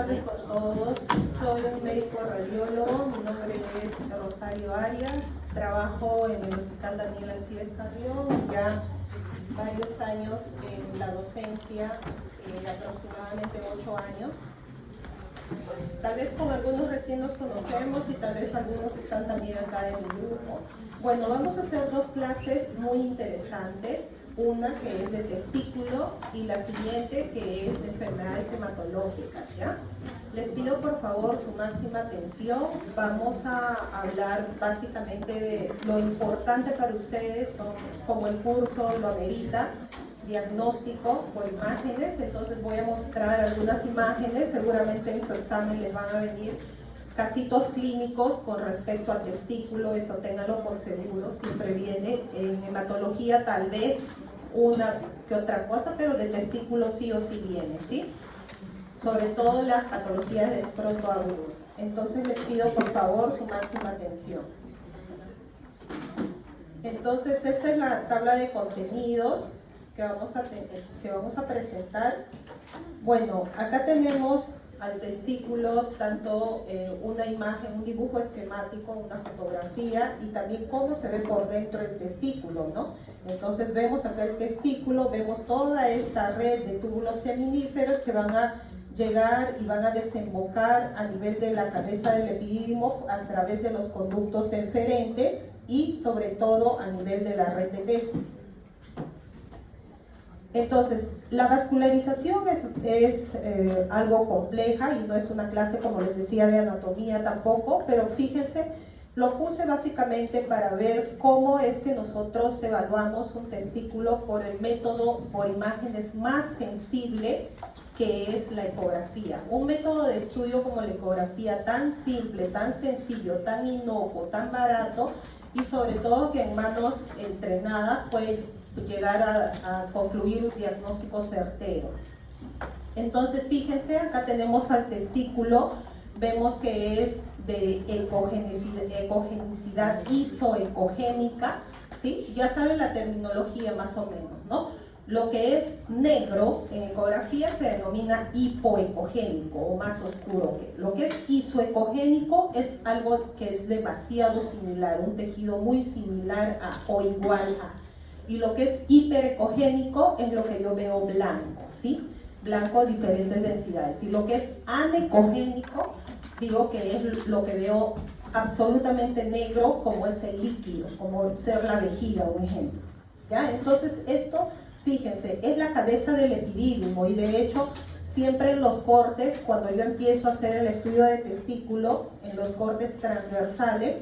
tardes con todos. Soy un médico radiólogo, mi nombre es Rosario Arias, trabajo en el Hospital Daniel Alcides Carrión, ya varios años en la docencia, aproximadamente 8 años. Tal vez con algunos recién nos conocemos y tal vez algunos están también acá en el grupo. Bueno, vamos a hacer dos clases muy interesantes. Una que es de testículo y la siguiente que es de enfermedades hematológicas, ¿ya? Les pido por favor su máxima atención. Vamos a hablar básicamente de lo importante para ustedes, como el curso lo amerita, diagnóstico por imágenes. Entonces voy a mostrar algunas imágenes, seguramente en su examen les van a venir casitos clínicos con respecto al testículo, eso ténganlo por seguro, siempre viene en hematología tal vez una que otra cosa, pero de testículo sí o sí viene, ¿sí? Sobre todo las patologías del protoagudo. Entonces les pido por favor su máxima atención. Entonces esta es la tabla de contenidos que vamos a presentar. Bueno, acá tenemos al testículo tanto una imagen, un dibujo esquemático, una fotografía y también cómo se ve por dentro el testículo, ¿no? Entonces vemos acá el testículo, vemos toda esta red de túbulos seminíferos que van a llegar y van a desembocar a nivel de la cabeza del epidídimo a través de los conductos eferentes y sobre todo a nivel de la red de testis. Entonces, la vascularización es algo compleja y no es una clase, como les decía, de anatomía tampoco, pero fíjense, lo puse básicamente para ver cómo es que nosotros evaluamos un testículo por el método por imágenes más sensible, que es la ecografía. Un método de estudio como la ecografía tan simple, tan sencillo, tan inocuo, tan barato y sobre todo que en manos entrenadas puede llegar a concluir un diagnóstico certero. Entonces fíjense, acá tenemos al testículo, vemos que es de ecogenicidad isoecogénica, ¿sí? Ya saben la terminología más o menos, ¿no? Lo que es negro en ecografía se denomina hipoecogénico o más oscuro. Lo que es isoecogénico es algo que es demasiado similar, un tejido muy similar a o igual a. Y lo que es hiperecogénico es lo que yo veo blanco, ¿sí? Blanco, diferentes densidades. Y lo que es anecogénico, digo que es lo que veo absolutamente negro, como es el líquido, como ser la vejiga, un ejemplo. ¿Ya? Entonces esto, fíjense, es la cabeza del epidídimo y de hecho siempre en los cortes, cuando yo empiezo a hacer el estudio de testículo, en los cortes transversales,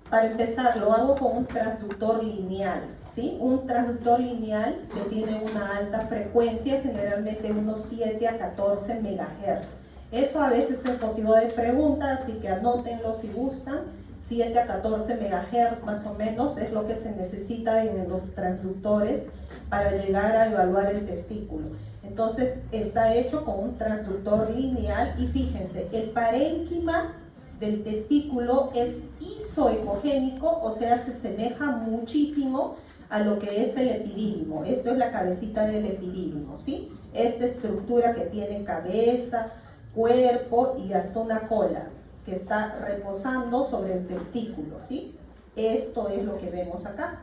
para empezar lo hago con un transductor lineal, ¿sí? Un transductor lineal que tiene una alta frecuencia, generalmente unos 7 a 14 MHz. Eso a veces es motivo de pregunta, así que anótenlo si gustan. 7 a 14 MHz más o menos es lo que se necesita en los transductores para llegar a evaluar el testículo. Entonces está hecho con un transductor lineal y fíjense, el parénquima del testículo es isoecogénico, o sea, se asemeja muchísimo a lo que es el epidídimo. Esto es la cabecita del epidídimo, ¿sí? Esta estructura que tiene cabeza, cuerpo y hasta una cola que está reposando sobre el testículo, ¿sí? Esto es lo que vemos acá.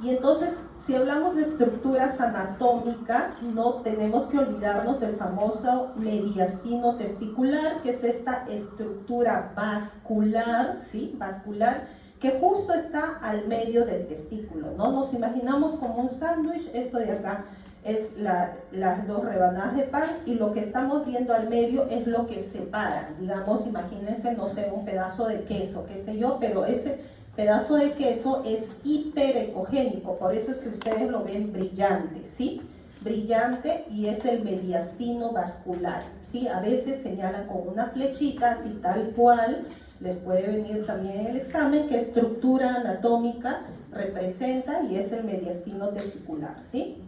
Y entonces, si hablamos de estructuras anatómicas, no tenemos que olvidarnos del famoso mediastino testicular, que es esta estructura vascular, ¿sí? Vascular, que justo está al medio del testículo, ¿no? Nos imaginamos como un sándwich, esto de acá es las dos rebanadas de pan y lo que estamos viendo al medio es lo que separa, digamos, imagínense, no sé, un pedazo de queso, qué sé yo, pero ese pedazo de queso es hiperecogénico, por eso es que ustedes lo ven brillante, ¿sí? Brillante y es el mediastino vascular, ¿sí? A veces señalan con una flechita, así tal cual, les puede venir también en el examen qué estructura anatómica representa y es el mediastino testicular, ¿sí?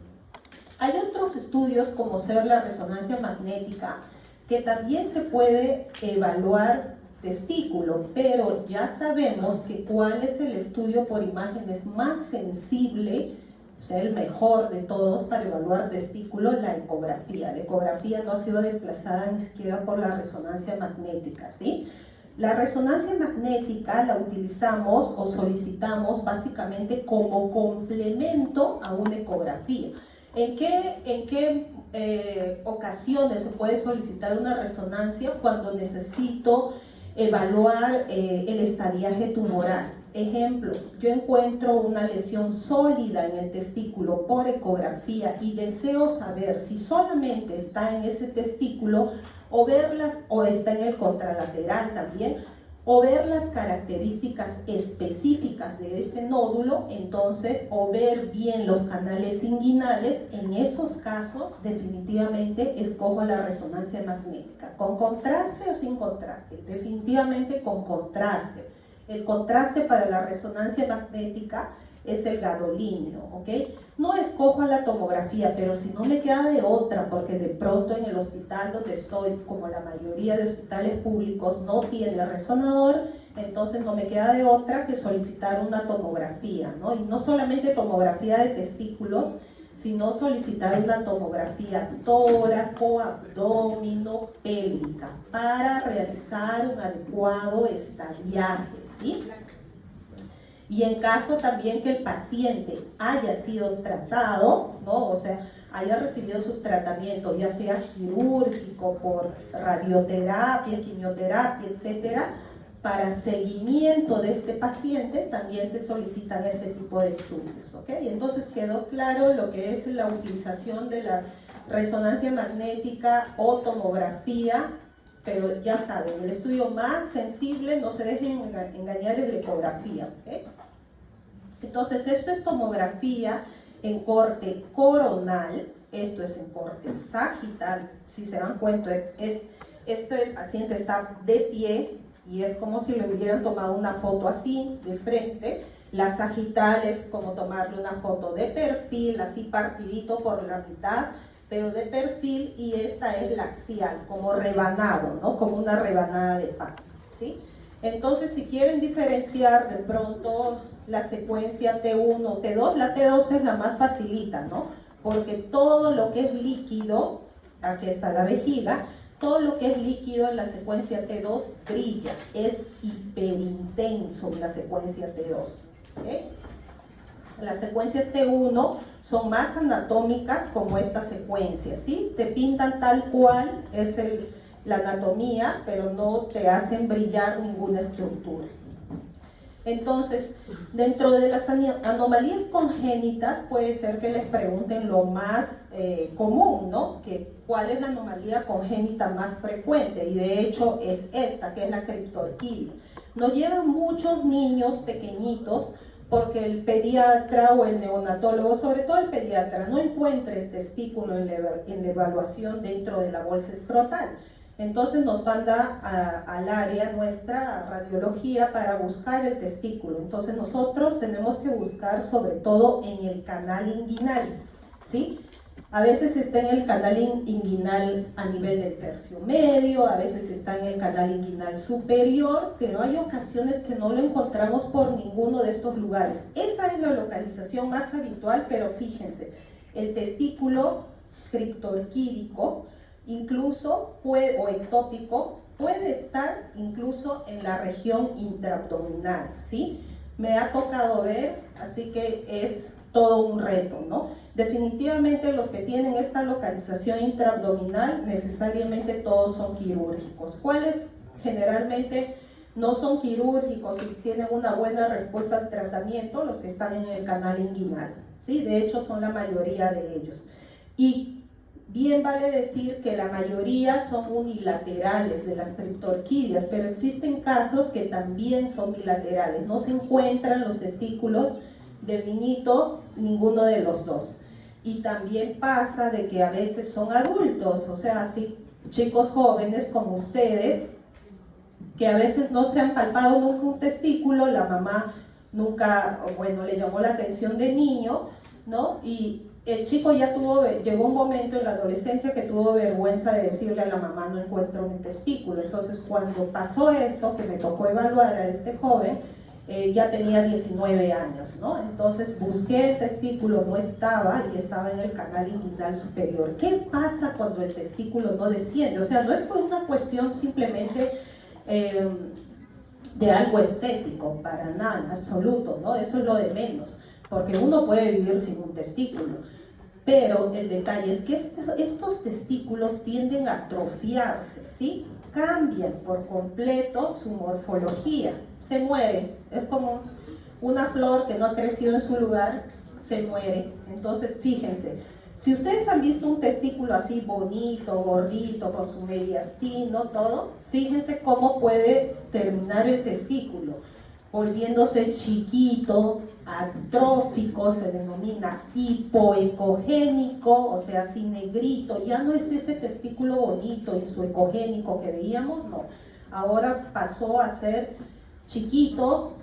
Hay otros estudios como ser la resonancia magnética que también se puede evaluar testículo, pero ya sabemos que cuál es el estudio por imágenes más sensible o sea, el mejor de todos para evaluar testículo, la ecografía. La ecografía no ha sido desplazada ni siquiera por la resonancia magnética, ¿sí? La resonancia magnética la utilizamos o solicitamos básicamente como complemento a una ecografía. ¿En qué ocasiones se puede solicitar una resonancia? Cuando necesito evaluar el estadiaje tumoral. Ejemplo, yo encuentro una lesión sólida en el testículo por ecografía y deseo saber si solamente está en ese testículo o verlas, o está en el contralateral también, o ver las características específicas de ese nódulo, entonces, o ver bien los canales inguinales. En esos casos definitivamente escojo la resonancia magnética, con contraste o sin contraste, definitivamente con contraste. El contraste para la resonancia magnética es el gadolínio, ¿ok? No escojo la tomografía, pero si no me queda de otra, porque de pronto en el hospital donde estoy, como la mayoría de hospitales públicos, no tiene resonador, entonces no me queda de otra que solicitar una tomografía, ¿no? Y no solamente tomografía de testículos, sino solicitar una tomografía tóraco, abdomino, pélvica, para realizar un adecuado estadiaje, ¿sí? Y en caso también que el paciente haya sido tratado, ¿no? O sea, haya recibido su tratamiento, ya sea quirúrgico, por radioterapia, quimioterapia, etcétera, para seguimiento de este paciente también se solicitan este tipo de estudios, ¿ok? Entonces quedó claro lo que es la utilización de la resonancia magnética o tomografía, pero ya saben, el estudio más sensible, no se dejen engañar, es la ecografía, ¿ok? Entonces esto es tomografía en corte coronal, esto es en corte sagital. Si se dan cuenta, este paciente está de pie y es como si le hubieran tomado una foto así, de frente. La sagital es como tomarle una foto de perfil, así partidito por la mitad, pero de perfil, y esta es la axial, como rebanado, ¿no? Como una rebanada de pan, ¿sí? Entonces, si quieren diferenciar de pronto la secuencia T1 o T2, la T2 es la más facilita, ¿no? Porque todo lo que es líquido, aquí está la vejiga, todo lo que es líquido en la secuencia T2 brilla, es hiperintenso en la secuencia T2, ¿okay? Las secuencias T1 son más anatómicas, como esta secuencia, ¿sí? Te pintan tal cual es la anatomía, pero no te hacen brillar ninguna estructura. Entonces, dentro de las anomalías congénitas puede ser que les pregunten lo más común, ¿no? Que ¿cuál es la anomalía congénita más frecuente? Y de hecho es esta, que es la criptorquidia. Nos llevan muchos niños pequeñitos porque el pediatra o el neonatólogo, sobre todo el pediatra, no encuentra el testículo en la evaluación dentro de la bolsa escrotal. Entonces nos manda al área nuestra, a radiología, para buscar el testículo. Entonces nosotros tenemos que buscar sobre todo en el canal inguinal, ¿sí? A veces está en el canal inguinal a nivel del tercio medio, a veces está en el canal inguinal superior, pero hay ocasiones que no lo encontramos por ninguno de estos lugares. Esa es la localización más habitual, pero fíjense, el testículo criptorquídico, incluso o ectópico, puede estar incluso en la región intraabdominal, ¿sí? Me ha tocado ver, así que es todo un reto, ¿no? Definitivamente los que tienen esta localización intraabdominal, necesariamente todos son quirúrgicos. ¿Cuáles generalmente no son quirúrgicos y tienen una buena respuesta al tratamiento? Los que están en el canal inguinal, ¿sí? De hecho son la mayoría de ellos. Y bien vale decir que la mayoría son unilaterales de las criptorquidias, pero existen casos que también son bilaterales. No se encuentran los testículos del niñito, ninguno de los dos. Y también pasa de que a veces son adultos, o sea, así chicos jóvenes como ustedes, que a veces no se han palpado nunca un testículo, la mamá nunca, bueno, le llamó la atención de niño, ¿no? Y el chico ya llegó un momento en la adolescencia que tuvo vergüenza de decirle a la mamá: no encuentro un testículo. Entonces cuando pasó eso, que me tocó evaluar a este joven, ya tenía 19 años, ¿no? Entonces busqué el testículo, no estaba, y estaba en el canal inguinal superior. ¿Qué pasa cuando el testículo no desciende? O sea, no es por una cuestión simplemente de algo estético, para nada, en absoluto, ¿no? Eso es lo de menos, porque uno puede vivir sin un testículo. Pero el detalle es que estos testículos tienden a atrofiarse, ¿sí? Cambian por completo su morfología, se mueren, es como una flor que no ha crecido en su lugar, se muere. Entonces fíjense, si ustedes han visto un testículo así bonito, gordito, con su mediastino, todo, fíjense cómo puede terminar el testículo, volviéndose chiquito, atrófico, se denomina hipoecogénico, o sea, así negrito. Ya no es ese testículo bonito y su ecogénico que veíamos, no. Ahora pasó a ser chiquito,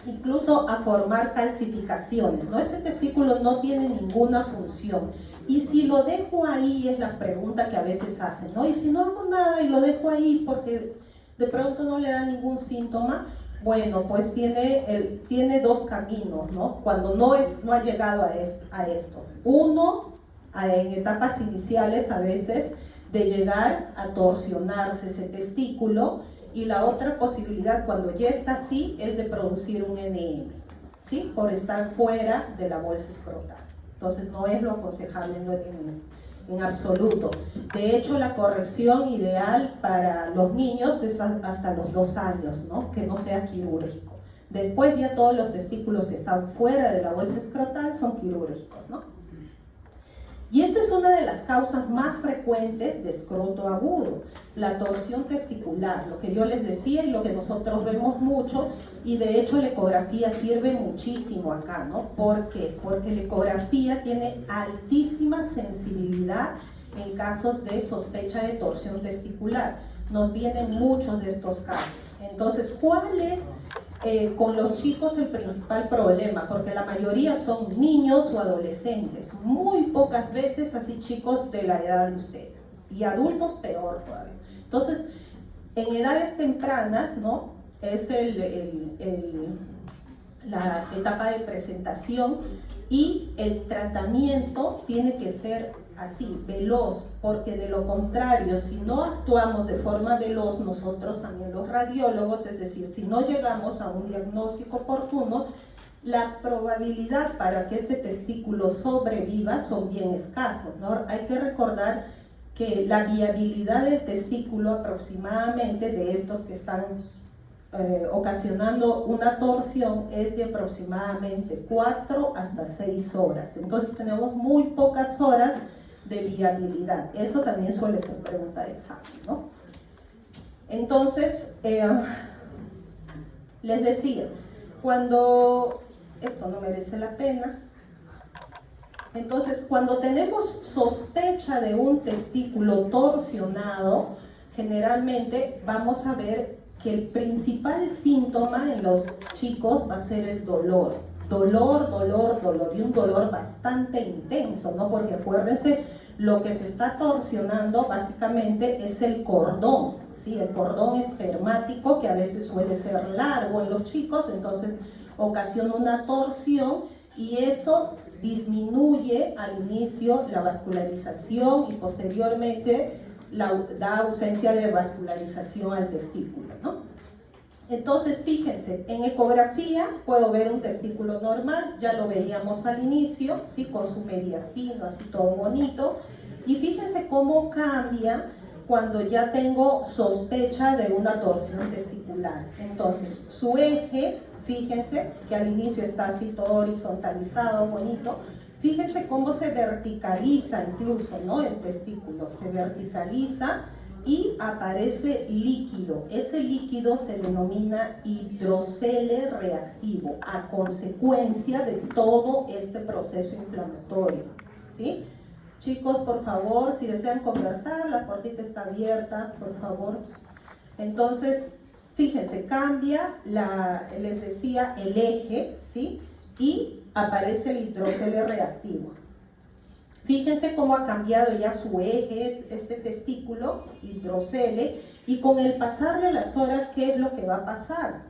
incluso a formar calcificaciones, ¿no? Ese testículo no tiene ninguna función. Y si lo dejo ahí, es la pregunta que a veces hacen, ¿no? Y si no hago nada y lo dejo ahí porque de pronto no le da ningún síntoma, bueno, pues tiene dos caminos, ¿no? Cuando no ha llegado a esto. Uno, en etapas iniciales a veces, de llegar a torsionarse ese testículo, y la otra posibilidad, cuando ya está así, es de producir un NM, ¿sí? Por estar fuera de la bolsa escrotal. Entonces no es lo aconsejable en absoluto. De hecho, la corrección ideal para los niños es hasta los 2 años, ¿no? Que no sea quirúrgico. Después ya todos los testículos que están fuera de la bolsa escrotal son quirúrgicos, ¿no? Y esta es una de las causas más frecuentes de escroto agudo, la torsión testicular, lo que yo les decía y lo que nosotros vemos mucho, y de hecho la ecografía sirve muchísimo acá, ¿no? ¿Por qué? Porque la ecografía tiene altísima sensibilidad en casos de sospecha de torsión testicular. Nos vienen muchos de estos casos. Entonces, ¿cuál es con los chicos el principal problema? Porque la mayoría son niños o adolescentes, muy pocas veces así chicos de la edad de usted, y adultos peor todavía. Entonces, en edades tempranas, ¿no? Es la etapa de presentación, y el tratamiento tiene que ser así, veloz, porque de lo contrario, si no actuamos de forma veloz nosotros también los radiólogos, es decir, si no llegamos a un diagnóstico oportuno, la probabilidad para que ese testículo sobreviva son bien escasos, ¿no? Hay que recordar que la viabilidad del testículo aproximadamente de estos que están ocasionando una torsión es de aproximadamente 4 hasta 6 horas. Entonces tenemos muy pocas horas de viabilidad. Eso también suele ser pregunta de examen, ¿no? Entonces, les decía, cuando esto no merece la pena, entonces cuando tenemos sospecha de un testículo torsionado, generalmente vamos a ver que el principal síntoma en los chicos va a ser el dolor. Dolor, dolor, dolor, y un dolor bastante intenso, ¿no? Porque acuérdense, lo que se está torsionando básicamente es el cordón, ¿sí? El cordón espermático, que a veces suele ser largo en los chicos, entonces ocasiona una torsión, y eso disminuye al inicio la vascularización y posteriormente da ausencia de vascularización al testículo, ¿no? Entonces, fíjense, en ecografía puedo ver un testículo normal, ya lo veíamos al inicio, ¿sí? Con su mediastino, así todo bonito, y fíjense cómo cambia cuando ya tengo sospecha de una torsión testicular. Entonces, su eje, fíjense que al inicio está así todo horizontalizado, bonito. Fíjense cómo se verticaliza incluso, ¿no? El testículo se verticaliza y aparece líquido. Ese líquido se denomina hidrocele reactivo, a consecuencia de todo este proceso inflamatorio, ¿sí? Chicos, por favor, si desean conversar, la puertita está abierta, por favor. Entonces, fíjense, cambia, les decía, el eje, ¿sí? Y aparece el hidrocele reactivo. Fíjense cómo ha cambiado ya su eje, este testículo, hidrocele, y con el pasar de las horas, ¿qué es lo que va a pasar?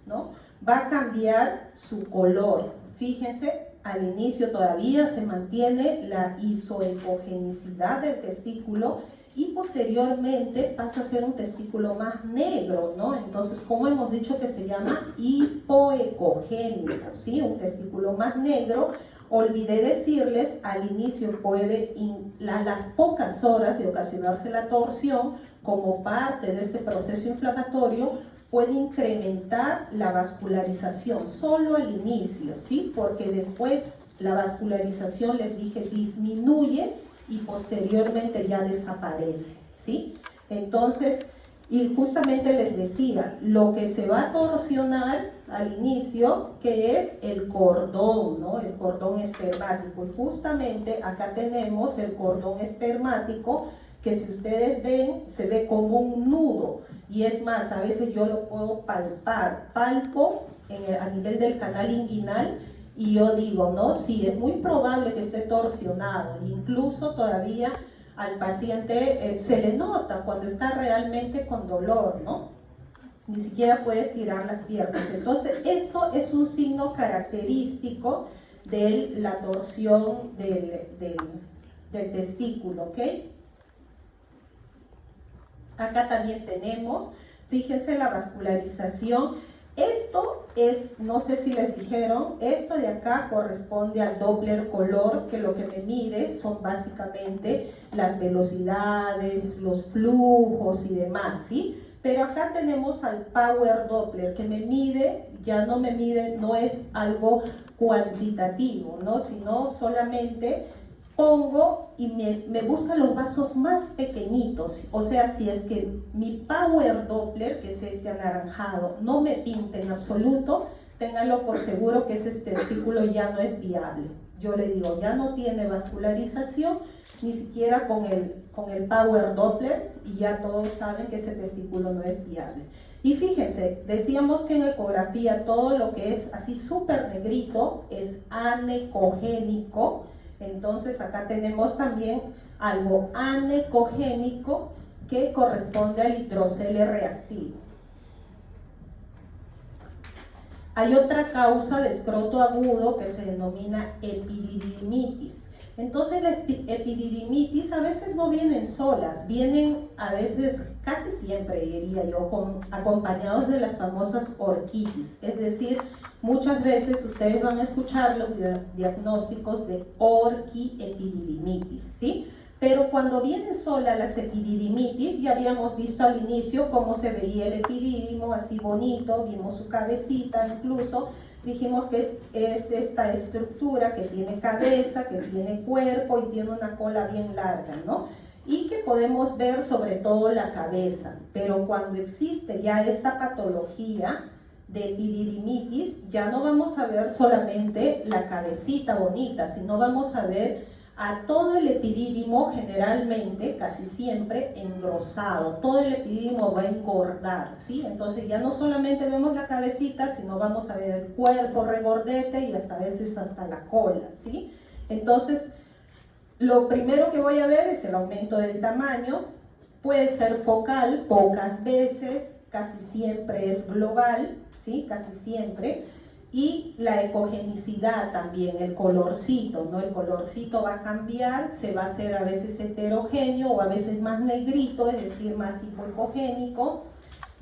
¿No? va a cambiar su color. Fíjense, al inicio todavía se mantiene la isoecogenicidad del testículo y posteriormente pasa a ser un testículo más negro, ¿no? Entonces, como hemos dicho que se llama hipoecogénico, ¿sí? Un testículo más negro. Olvidé decirles, al inicio puede, las pocas horas de ocasionarse la torsión, como parte de este proceso inflamatorio, puede incrementar la vascularización, solo al inicio, ¿sí? Porque después la vascularización, les dije, disminuye y posteriormente ya desaparece, ¿sí? Entonces, y justamente les decía, lo que se va a torsionar al inicio, que es el cordón, ¿no? El cordón espermático. Y justamente acá tenemos el cordón espermático, que si ustedes ven, se ve como un nudo. Y es más, a veces yo lo puedo palpar, palpo a nivel del canal inguinal, y yo digo, no, sí, es muy probable que esté torsionado. Incluso todavía al paciente se le nota cuando está realmente con dolor, ¿no? Ni siquiera puede estirar las piernas. Entonces, esto es un signo característico de la torsión del testículo, ¿ok? Acá también tenemos, fíjense, la vascularización. Esto es, no sé si les dijeron, esto de acá corresponde al Doppler color, que lo que me mide son básicamente las velocidades, los flujos y demás, ¿sí? Pero acá tenemos al Power Doppler, que me mide, ya no me mide, no es algo cuantitativo, ¿no? Sino solamente pongo y me busca los vasos más pequeñitos. O sea, si es que mi Power Doppler, que es este anaranjado, no me pinta en absoluto, ténganlo por seguro que ese testículo ya no es viable. Yo le digo, ya no tiene vascularización, ni siquiera con el Power Doppler, y ya todos saben que ese testículo no es viable. Y fíjense, decíamos que en ecografía todo lo que es así súper negrito es anecogénico. Entonces acá tenemos también algo anecogénico que corresponde al hidrocele reactivo. Hay otra causa de escroto agudo que se denomina epididimitis. Entonces las epididimitis a veces no vienen solas, vienen a veces, casi siempre diría yo, acompañados de las famosas orquitis. Es decir, muchas veces ustedes van a escuchar los diagnósticos de orquiepididimitis, ¿sí? Pero cuando vienen solas las epididimitis, ya habíamos visto al inicio cómo se veía el epidídimo, así bonito, vimos su cabecita incluso. Dijimos que es esta estructura que tiene cabeza, que tiene cuerpo y tiene una cola bien larga, ¿no? Y que podemos ver sobre todo la cabeza. Pero cuando existe ya esta patología de epididimitis, ya no vamos a ver solamente la cabecita bonita, sino vamos a ver a todo el epidídimo, generalmente, casi siempre, engrosado. Todo el epidídimo va a engordar, ¿sí? Entonces ya no solamente vemos la cabecita, sino vamos a ver el cuerpo regordete y hasta a veces hasta la cola, ¿sí? Entonces, lo primero que voy a ver es el aumento del tamaño. Puede ser focal, pocas veces, casi siempre es global, ¿sí? Casi siempre. Y la ecogenicidad también, el colorcito, ¿no? El colorcito va a cambiar, se va a hacer a veces heterogéneo o a veces más negrito, es decir, más hipoecogénico.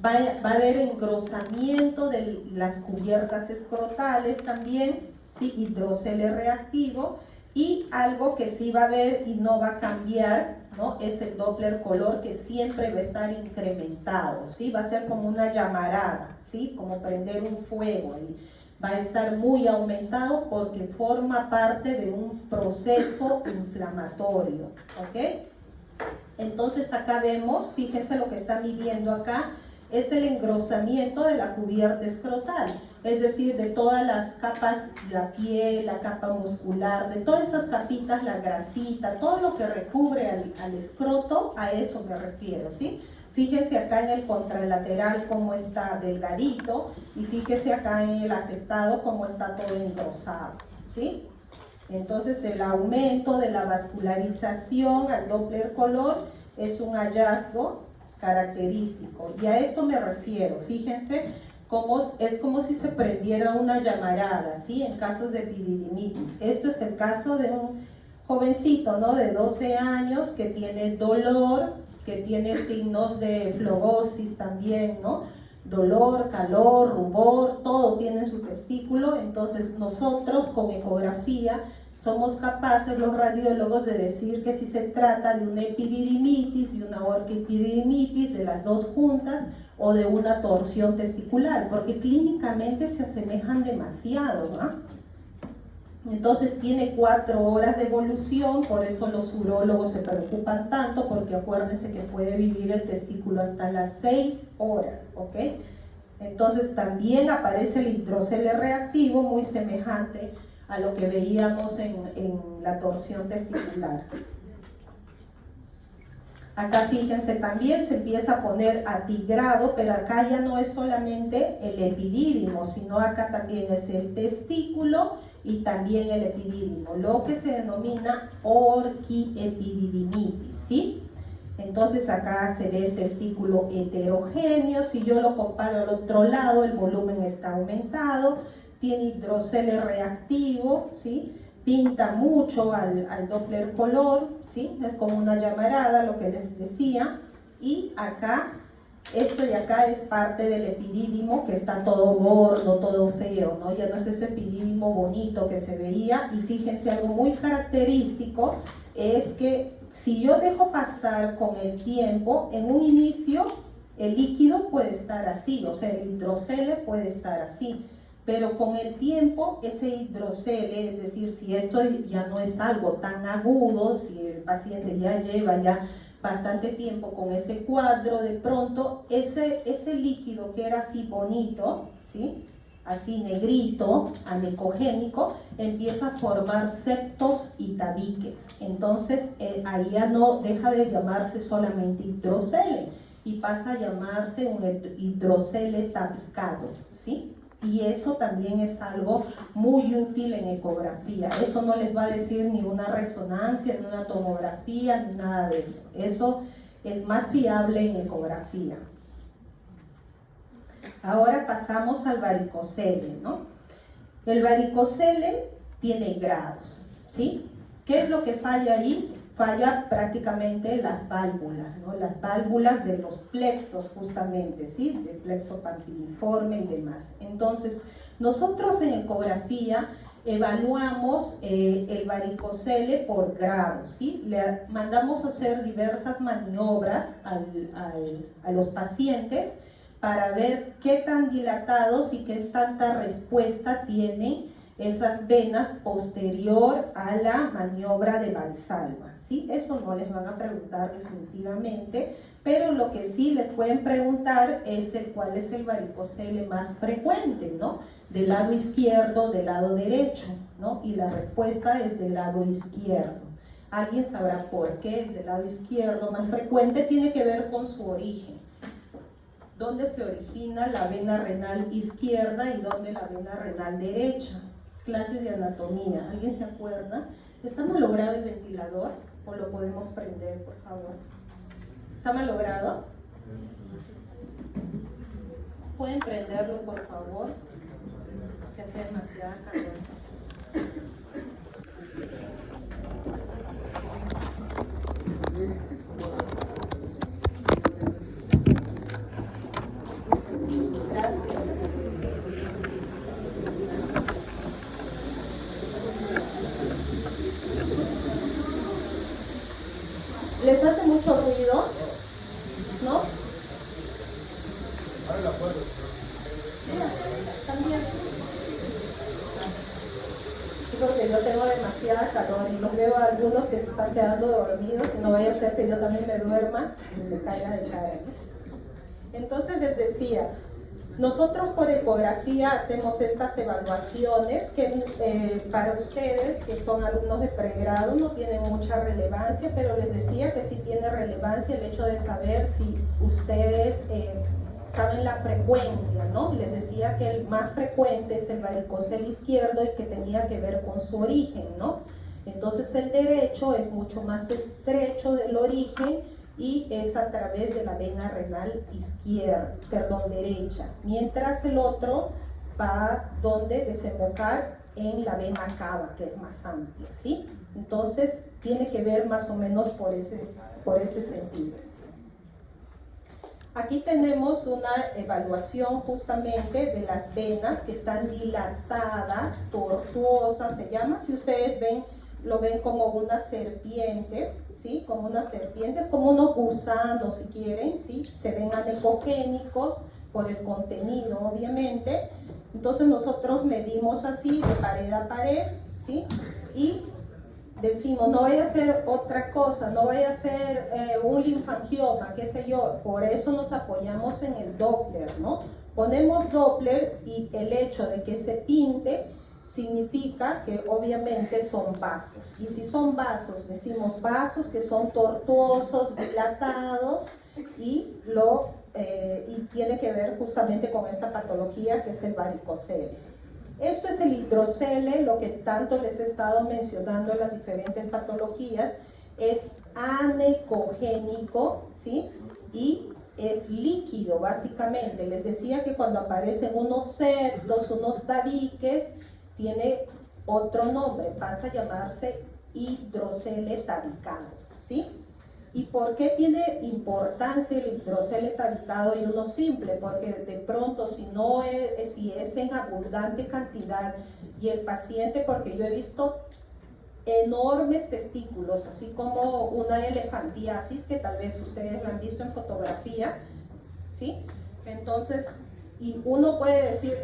Va a haber engrosamiento de las cubiertas escrotales también, ¿sí? Hidrocele reactivo. Y algo que sí va a haber y no va a cambiar, ¿no? Es el Doppler color, que siempre va a estar incrementado, ¿sí? Va a ser como una llamarada, ¿sí? Como prender un fuego y va a estar muy aumentado porque forma parte de un proceso inflamatorio, ¿ok? Entonces acá vemos, fíjense lo que está midiendo acá, es el engrosamiento de la cubierta escrotal, es decir, de todas las capas, la piel, la capa muscular, de todas esas capitas, la grasita, todo lo que recubre al escroto, a eso me refiero, ¿sí? Fíjense acá en el contralateral cómo está delgadito y fíjese acá en el afectado cómo está todo engrosado, ¿sí? Entonces el aumento de la vascularización al Doppler color es un hallazgo característico y a esto me refiero. Fíjense es como si se prendiera una llamarada, ¿sí? En casos de epididimitis. Esto es el caso de un jovencito, ¿no? De 12 años que tiene dolor, que tiene signos de flegosis también, ¿no? Dolor, calor, rubor, todo tiene en su testículo. Entonces nosotros con ecografía somos capaces, los radiólogos, de decir que si se trata de una epididimitis y una orquiepididimitis, de las dos juntas, o de una torsión testicular, porque clínicamente se asemejan demasiado, ¿no? Entonces tiene 4 horas de evolución, por eso los urólogos se preocupan tanto, porque acuérdense que puede vivir el testículo hasta las 6 horas, ¿ok? Entonces también aparece el hidrocele reactivo, muy semejante a lo que veíamos en la torsión testicular. Acá fíjense, también se empieza a poner atigrado, pero acá ya no es solamente el epidídimo, sino acá también es el testículo y también el epidídimo, lo que se denomina orquiepididimitis, ¿sí? Entonces acá se ve el testículo heterogéneo. Si yo lo comparo al otro lado, el volumen está aumentado, tiene hidrocele reactivo, ¿sí? Pinta mucho al Doppler color, ¿sí? Es como una llamarada, lo que les decía. Y acá, esto de acá es parte del epidídimo, que está todo gordo, todo feo, ¿no? Ya no es ese epidídimo bonito que se veía. Y fíjense, algo muy característico es que si yo dejo pasar con el tiempo, en un inicio el líquido puede estar así, o sea, el hidrocele puede estar así. Pero con el tiempo ese hidrocele, es decir, si esto ya no es algo tan agudo, si el paciente ya lleva bastante tiempo con ese cuadro, de pronto ese líquido que era así bonito, ¿sí? Así negrito, anecogénico, empieza a formar septos y tabiques. Entonces ahí ya no deja de llamarse solamente hidrocele y pasa a llamarse un hidrocele tabicado, ¿sí? Y eso también es algo muy útil en ecografía. Eso no les va a decir ni una resonancia, ni una tomografía, ni nada de eso. Eso es más fiable en ecografía. Ahora pasamos al varicocele, ¿no? El varicocele tiene grados, ¿sí? ¿Qué es lo que falla ahí? Falla prácticamente las válvulas, ¿no? Las válvulas de los plexos justamente, ¿sí? De plexo pampiniforme y demás. Entonces, nosotros en ecografía evaluamos el varicocele por grados, ¿sí? Le mandamos a hacer diversas maniobras a los pacientes para ver qué tan dilatados y qué tanta respuesta tienen esas venas posterior a la maniobra de Valsalva. ¿Sí? Eso no les van a preguntar definitivamente, pero lo que sí les pueden preguntar es cuál es el varicocele más frecuente, ¿no? Del lado izquierdo, del lado derecho, ¿no? Y la respuesta es del lado izquierdo. ¿Alguien sabrá por qué es del lado izquierdo más frecuente? Tiene que ver con su origen. ¿Dónde se origina la vena renal izquierda y dónde la vena renal derecha? Clases de anatomía, ¿alguien se acuerda? ¿Está malogrado el ventilador? ¿O lo podemos prender, por favor? ¿Está malogrado? ¿Pueden prenderlo, por favor? Que hace demasiada calor. ¿Les hace mucho ruido? ¿No? Abre la puerta. También. Sí, porque yo tengo demasiada calor y los veo a algunos que se están quedando dormidos y no vaya a ser que yo también me duerma y me caiga de cara. Entonces les decía, nosotros por ecografía hacemos estas evaluaciones que para ustedes, que son alumnos de pregrado, no tienen mucha relevancia, pero les decía que sí tiene relevancia el hecho de saber si ustedes saben la frecuencia, ¿no? Les decía que el más frecuente es el varicocele izquierdo y que tenía que ver con su origen, ¿no? Entonces el derecho es mucho más estrecho del origen, y es a través de la vena renal derecha, mientras el otro va donde desembocar en la vena cava, que es más amplia, ¿sí? Entonces tiene que ver más o menos por ese sentido. Aquí tenemos una evaluación justamente de las venas que están dilatadas, tortuosas, se llama, si ustedes ven, lo ven como unas serpientes, ¿sí? Como unas serpientes, como unos gusanos si quieren, ¿sí? Se ven anecogénicos por el contenido, obviamente. Entonces nosotros medimos así de pared a pared, ¿sí? Y decimos, no vaya a ser otra cosa, no vaya a ser un linfangioma, qué sé yo. Por eso nos apoyamos en el Doppler, ¿no? Ponemos Doppler y el hecho de que se pinte significa que obviamente son vasos. Y si son vasos, decimos vasos que son tortuosos, dilatados y tiene que ver justamente con esta patología que es el varicocele. Esto es el hidrocele, lo que tanto les he estado mencionando en las diferentes patologías, es anecogénico, ¿sí? Y es líquido, básicamente. Les decía que cuando aparecen unos septos, unos tabiques, tiene otro nombre, pasa a llamarse hidrocele tabicado, ¿sí? ¿Y por qué tiene importancia el hidrocele tabicado y uno simple? Porque de pronto si es en abundante cantidad y el paciente, porque yo he visto enormes testículos, así como una elefantiasis, que tal vez ustedes lo han visto en fotografía, ¿sí? Entonces, y uno puede decir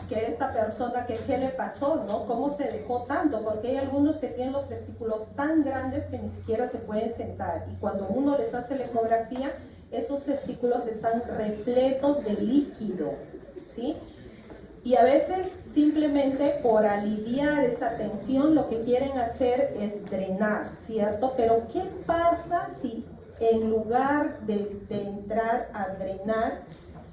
que esta persona, ¿qué le pasó, no? ¿Cómo se dejó tanto? Porque hay algunos que tienen los testículos tan grandes que ni siquiera se pueden sentar, y cuando uno les hace la ecografía, esos testículos están repletos de líquido, ¿sí? Y a veces simplemente por aliviar esa tensión lo que quieren hacer es drenar, ¿cierto? Pero ¿qué pasa si en lugar de entrar a drenar,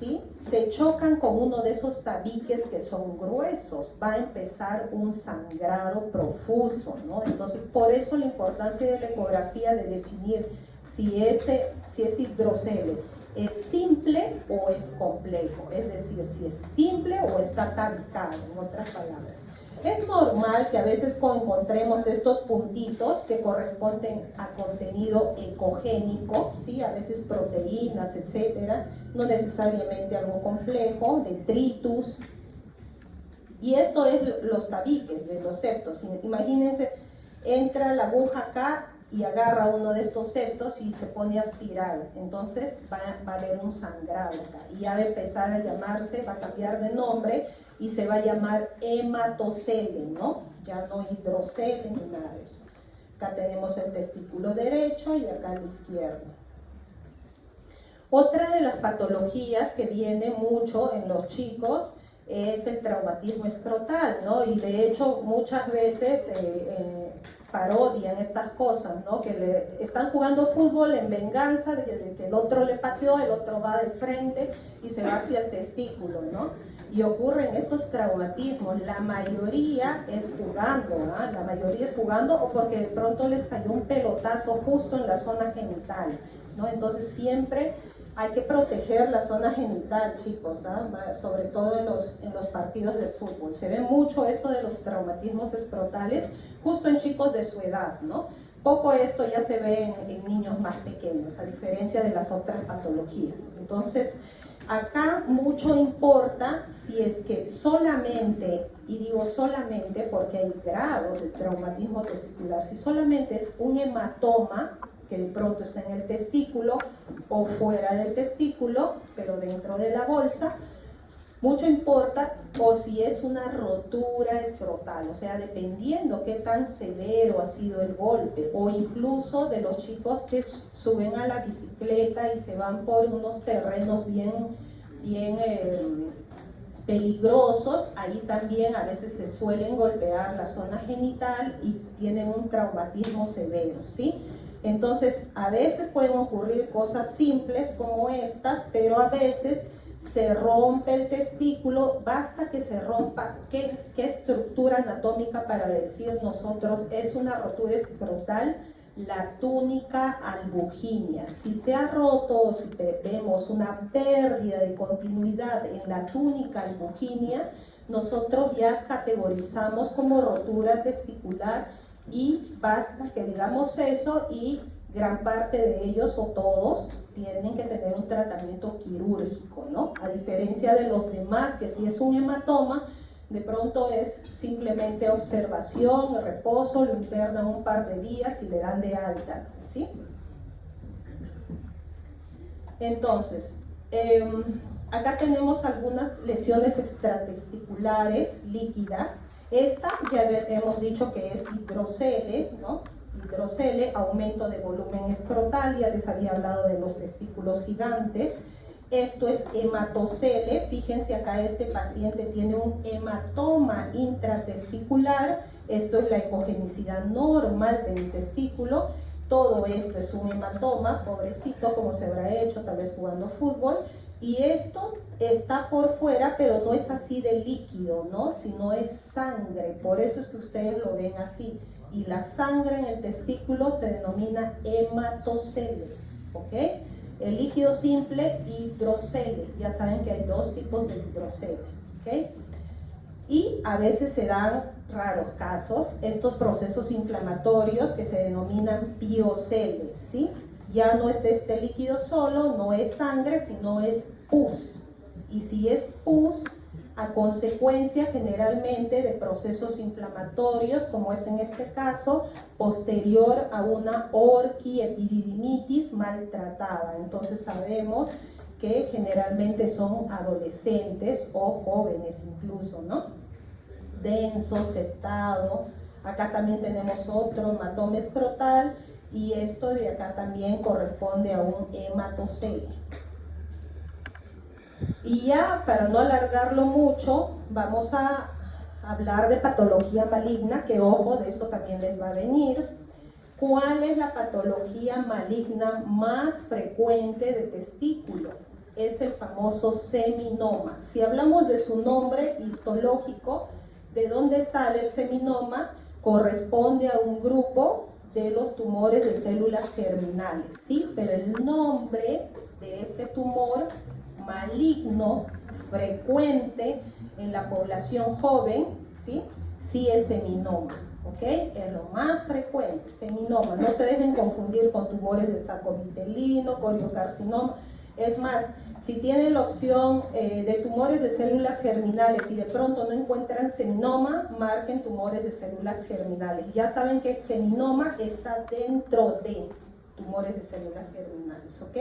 ¿sí?, se chocan con uno de esos tabiques que son gruesos? Va a empezar un sangrado profuso, ¿no? Entonces, por eso la importancia de la ecografía de definir si ese hidrocele es simple o es complejo, es decir, si es simple o está tabicado, en otras palabras. Es normal que a veces encontremos estos puntitos que corresponden a contenido ecogénico, ¿sí? A veces proteínas, etcétera, no necesariamente algo complejo, detritus. Y esto es los tabiques de los septos. Imagínense, entra la aguja acá y agarra uno de estos septos y se pone a aspirar, entonces va a haber un sangrado acá, y ya va a empezar a llamarse, va a cambiar de nombre y se va a llamar hematocele, ¿no? Ya no hidrocele ni nada de eso. Acá tenemos el testículo derecho y acá el izquierdo. Otra de las patologías que viene mucho en los chicos es el traumatismo escrotal, ¿no? Y de hecho muchas veces parodian estas cosas, ¿no? Que están jugando fútbol en venganza de que el otro le pateó, el otro va de frente y se va hacia el testículo, ¿no? Y ocurren estos traumatismos, la mayoría es jugando, ¿eh? La mayoría es jugando o porque de pronto les cayó un pelotazo justo en la zona genital, ¿no? Entonces siempre hay que proteger la zona genital, chicos, ¿no? Sobre todo en los partidos de fútbol. Se ve mucho esto de los traumatismos escrotales justo en chicos de su edad, ¿no? Poco esto ya se ve en niños más pequeños, a diferencia de las otras patologías. Entonces, acá mucho importa si es que solamente, y digo solamente porque hay grados de traumatismo testicular, si solamente es un hematoma, que de pronto está en el testículo o fuera del testículo, pero dentro de la bolsa, mucho importa, o si es una rotura escrotal, o sea, dependiendo qué tan severo ha sido el golpe, o incluso de los chicos que suben a la bicicleta y se van por unos terrenos bien peligrosos, ahí también a veces se suelen golpear la zona genital y tienen un traumatismo severo, ¿sí? Entonces, a veces pueden ocurrir cosas simples como estas, pero a veces se rompe el testículo, basta que se rompa. ¿Qué estructura anatómica para decir nosotros es una rotura escrotal? la túnica albuginea. Si se ha roto o si vemos una pérdida de continuidad en la túnica albuginea, nosotros ya categorizamos como rotura testicular y basta que digamos eso y gran parte de ellos o todos tienen que tener un tratamiento quirúrgico, ¿no? A diferencia de los demás, que si es un hematoma, de pronto es simplemente observación, reposo, lo internan un par de días y le dan de alta, ¿sí? Entonces, acá tenemos algunas lesiones extratesticulares líquidas. Esta ya hemos dicho que es hidrocele, ¿no? Hidrocele, aumento de volumen escrotal, ya les había hablado de los testículos gigantes. Esto es hematocele, fíjense acá este paciente tiene un hematoma intratesticular, esto es la ecogenicidad normal del testículo, todo esto es un hematoma, pobrecito, como se habrá hecho tal vez jugando fútbol, y esto está por fuera, pero no es así de líquido, ¿no? Sino es sangre, por eso es que ustedes lo ven así, y la sangre en el testículo se denomina hematocele, ¿ok? El líquido simple, hidrocele. Ya saben que hay dos tipos de hidrocele, ¿ok? Y a veces se dan, raros casos, estos procesos inflamatorios que se denominan piocele, ¿sí? Ya no es este líquido solo, no es sangre, sino es pus. Y si es pus, a consecuencia generalmente de procesos inflamatorios, como es en este caso, posterior a una orquiepididimitis maltratada. Entonces sabemos que generalmente son adolescentes o jóvenes incluso, ¿no? Denso, septado. Acá también tenemos otro hematoma escrotal y esto de acá también corresponde a un hematocele. Y ya para no alargarlo mucho, vamos a hablar de patología maligna, que ojo, de eso también les va a venir. ¿Cuál es la patología maligna más frecuente de testículo? Es el famoso seminoma. Si hablamos de su nombre histológico, ¿de dónde sale el seminoma? Corresponde a un grupo de los tumores de células germinales, ¿sí? Pero el nombre de este tumor maligno frecuente en la población joven, ¿sí? Sí es seminoma, ¿ok? Es lo más frecuente, seminoma. No se dejen confundir con tumores de saco vitelino, coriocarcinoma. Es más, si tienen la opción de tumores de células germinales y de pronto no encuentran seminoma, marquen tumores de células germinales. Ya saben que seminoma está dentro de tumores de células germinales, ¿ok?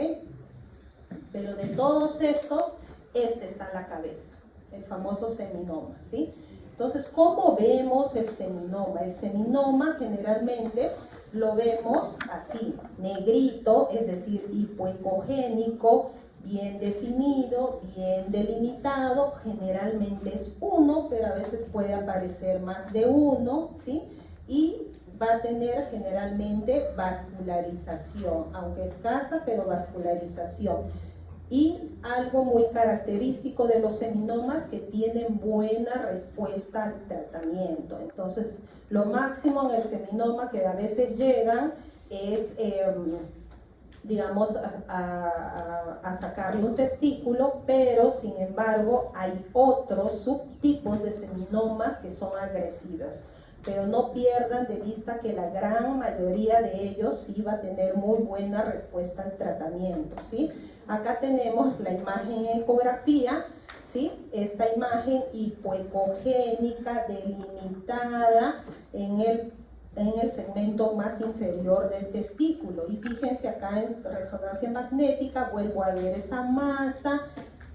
Pero de todos estos, este está en la cabeza, el famoso seminoma, ¿sí? Entonces, ¿cómo vemos el seminoma? El seminoma generalmente lo vemos así, negrito, es decir, hipoecogénico, bien definido, bien delimitado, generalmente es uno, pero a veces puede aparecer más de uno, ¿sí? Y va a tener generalmente vascularización, aunque escasa, pero vascularización. Y algo muy característico de los seminomas que tienen buena respuesta al tratamiento. Entonces, lo máximo en el seminoma que a veces llegan es, digamos, a sacarle un testículo, pero sin embargo hay otros subtipos de seminomas que son agresivos. Pero no pierdan de vista que la gran mayoría de ellos sí va a tener muy buena respuesta al tratamiento, ¿sí? Acá tenemos la imagen en ecografía, ¿sí? Esta imagen hipoecogénica, delimitada en el segmento más inferior del testículo. Y fíjense acá en resonancia magnética, vuelvo a ver esa masa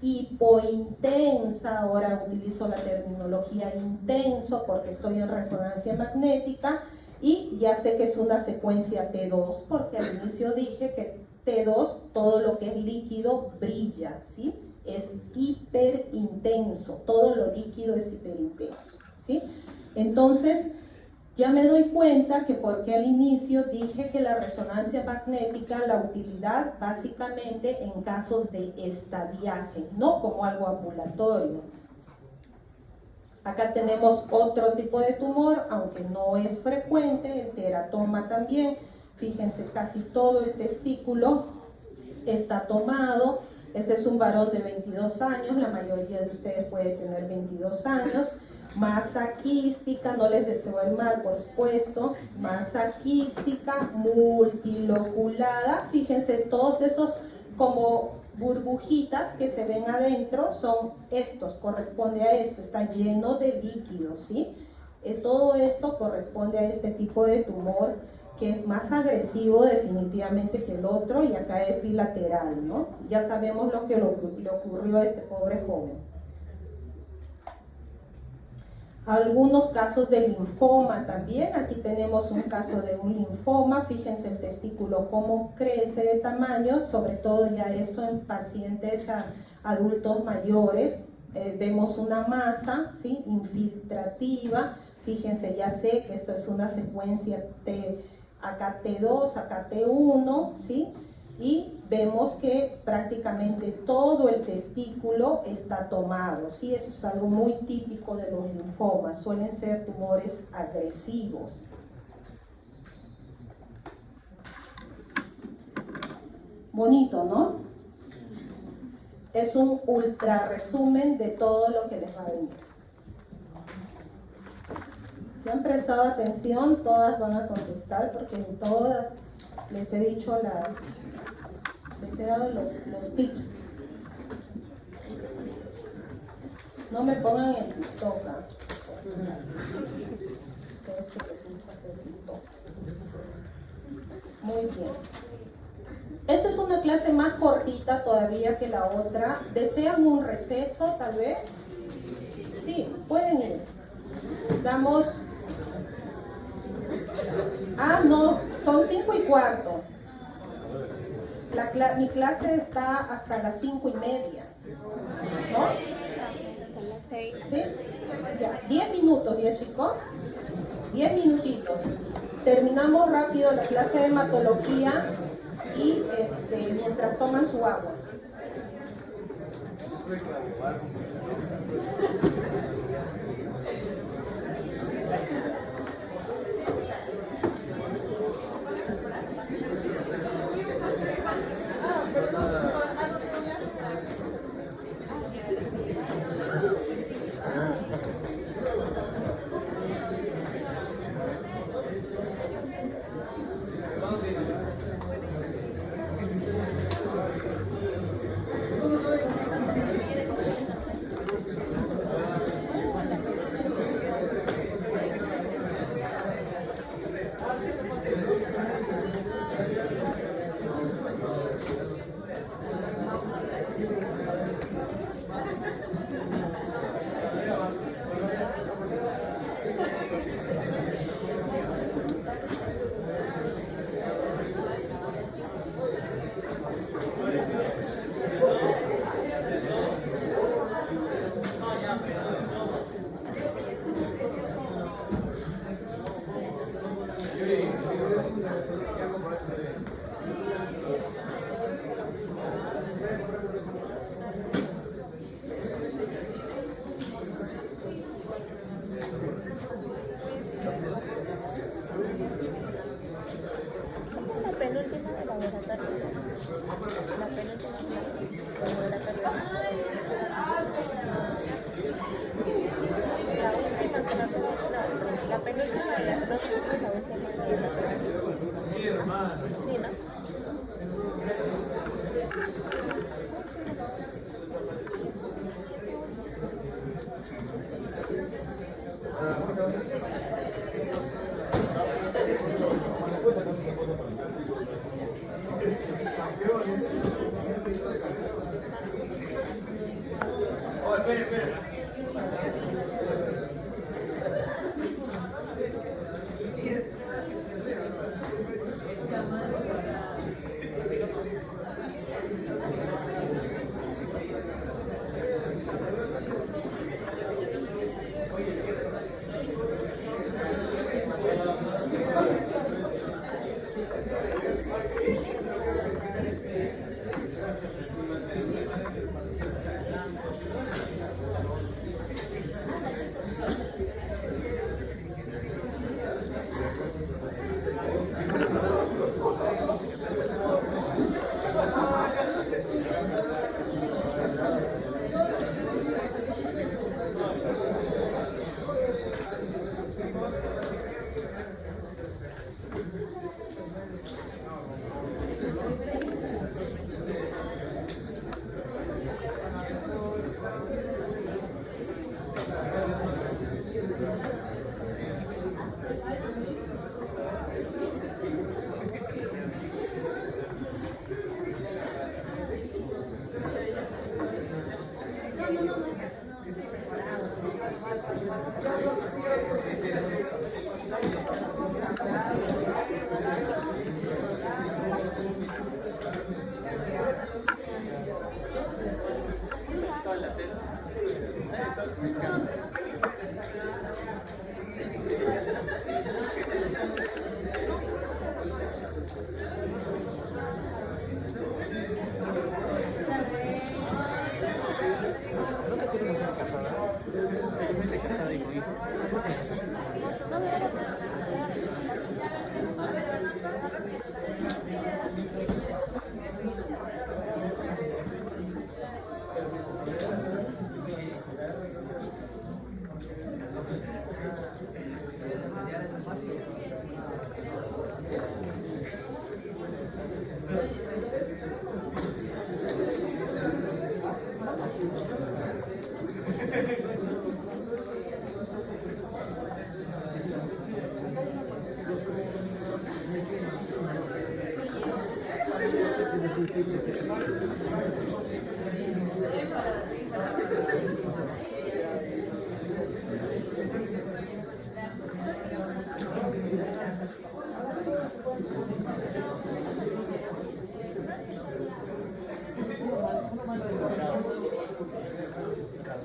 hipointensa, ahora utilizo la terminología intenso porque estoy en resonancia magnética y ya sé que es una secuencia T2 porque al inicio dije que T2, todo lo que es líquido brilla, ¿sí? Es hiperintenso, todo lo líquido es hiperintenso, ¿sí? Entonces, ya me doy cuenta que porque al inicio dije que la resonancia magnética, la utilidad básicamente en casos de estadiaje, no como algo ambulatorio. Acá tenemos otro tipo de tumor, aunque no es frecuente, el teratoma también, Fíjense, casi todo el testículo está tomado. Este es un varón de 22 años, la mayoría de ustedes puede tener 22 años. Masa quística, no les deseo el mal, por supuesto. Masa quística, multiloculada. Fíjense, todos esos como burbujitas que se ven adentro son estos, corresponde a esto, está lleno de líquidos, ¿sí? Todo esto corresponde a este tipo de tumor que es más agresivo definitivamente que el otro, y acá es bilateral, ¿no? Ya sabemos lo que le ocurrió a este pobre joven. Algunos casos de linfoma también. Aquí tenemos un caso de un linfoma. Fíjense el testículo cómo crece de tamaño, sobre todo ya esto en pacientes adultos mayores. Vemos una masa, ¿sí?, infiltrativa. Fíjense, ya sé que esto es una secuencia acá T2, acá T1, ¿sí? Y vemos que prácticamente todo el testículo está tomado, ¿sí? Eso es algo muy típico de los linfomas, suelen ser tumores agresivos. Bonito, ¿no? Es un ultra resumen de todo lo que les va a venir. Si han prestado atención, todas van a contestar, porque en todas les he dicho les he dado los tips. No me pongan en TikTok. Muy bien. Esta es una clase más cortita todavía que la otra. ¿Desean un receso, tal vez? Sí, pueden ir. Damos... Ah, no, son 5:15. Mi clase está hasta las 5:30. ¿No? ¿Sí? Ya, 10 minutos, ¿ya, chicos? 10 minutitos. Terminamos rápido la clase de hematología y mientras toman su agua.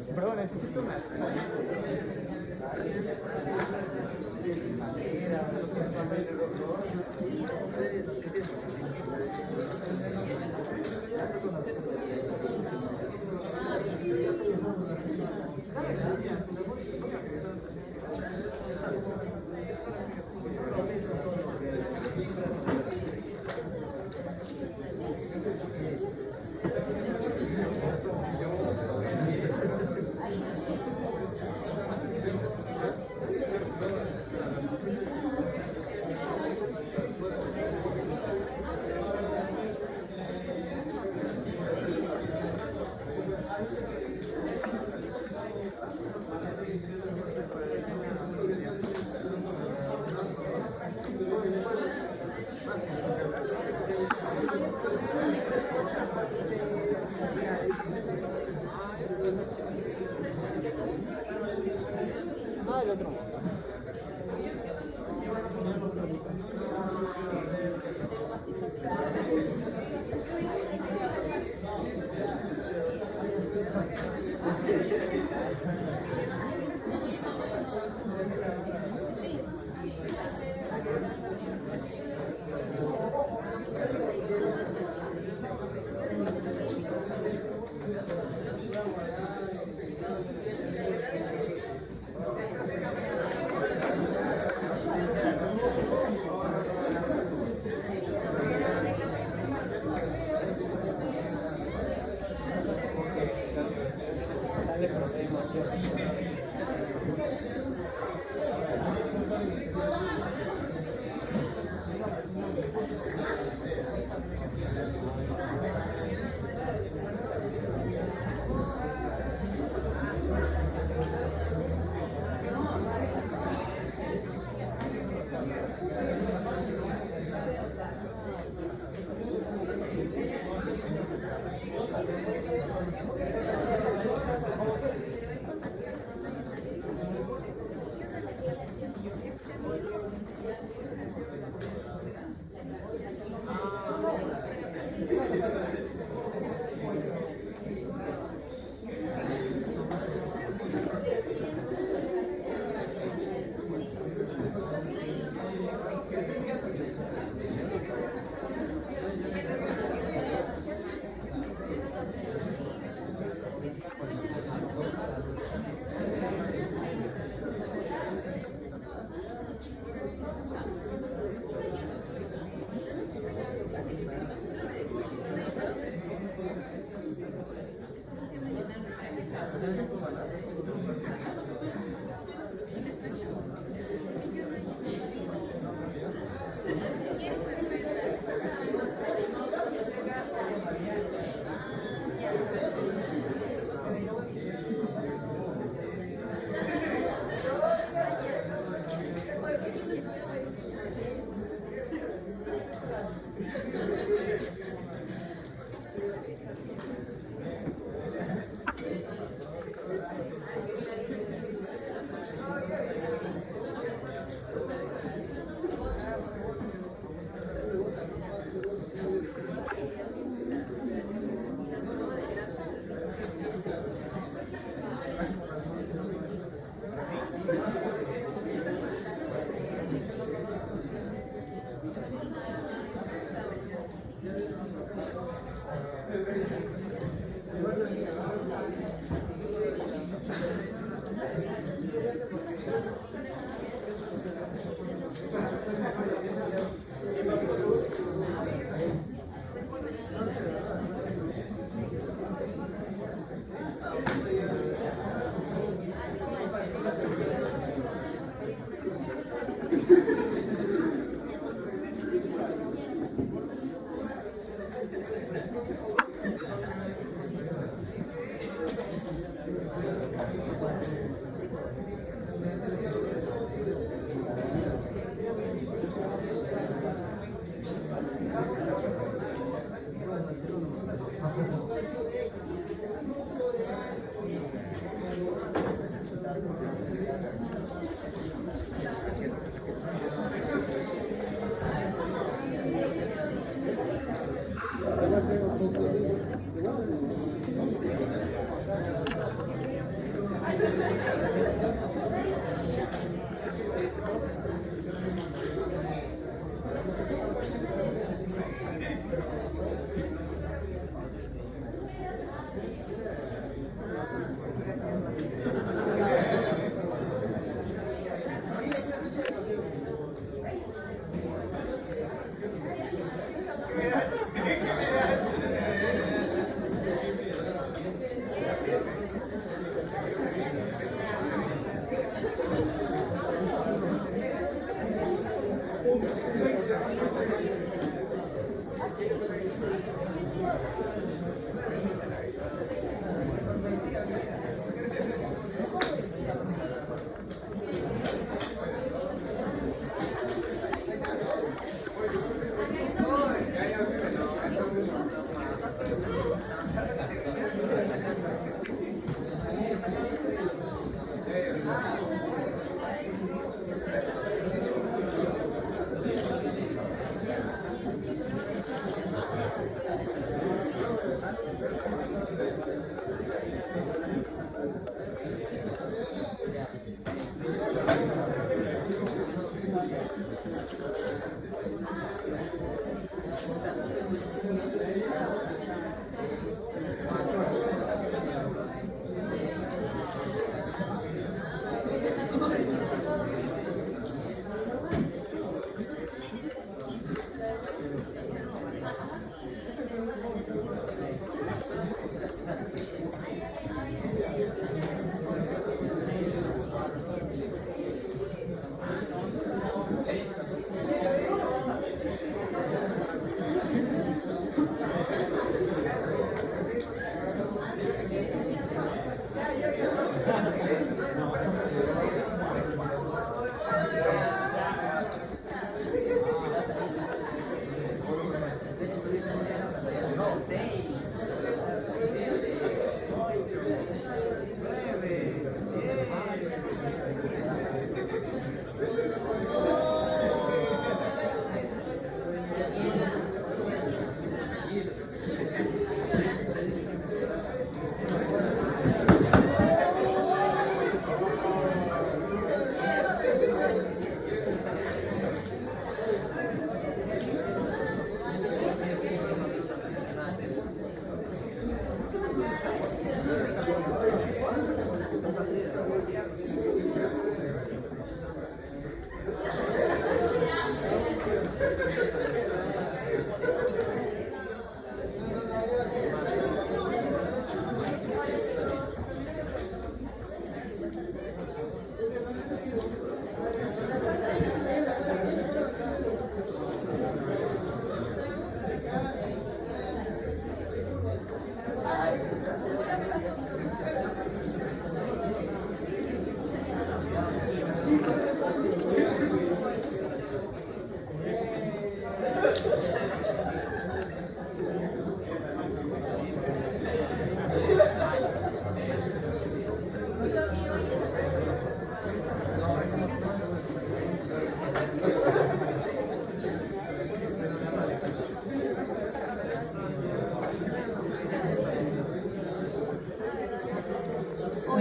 Perdón, necesito unas. Ah, el otro.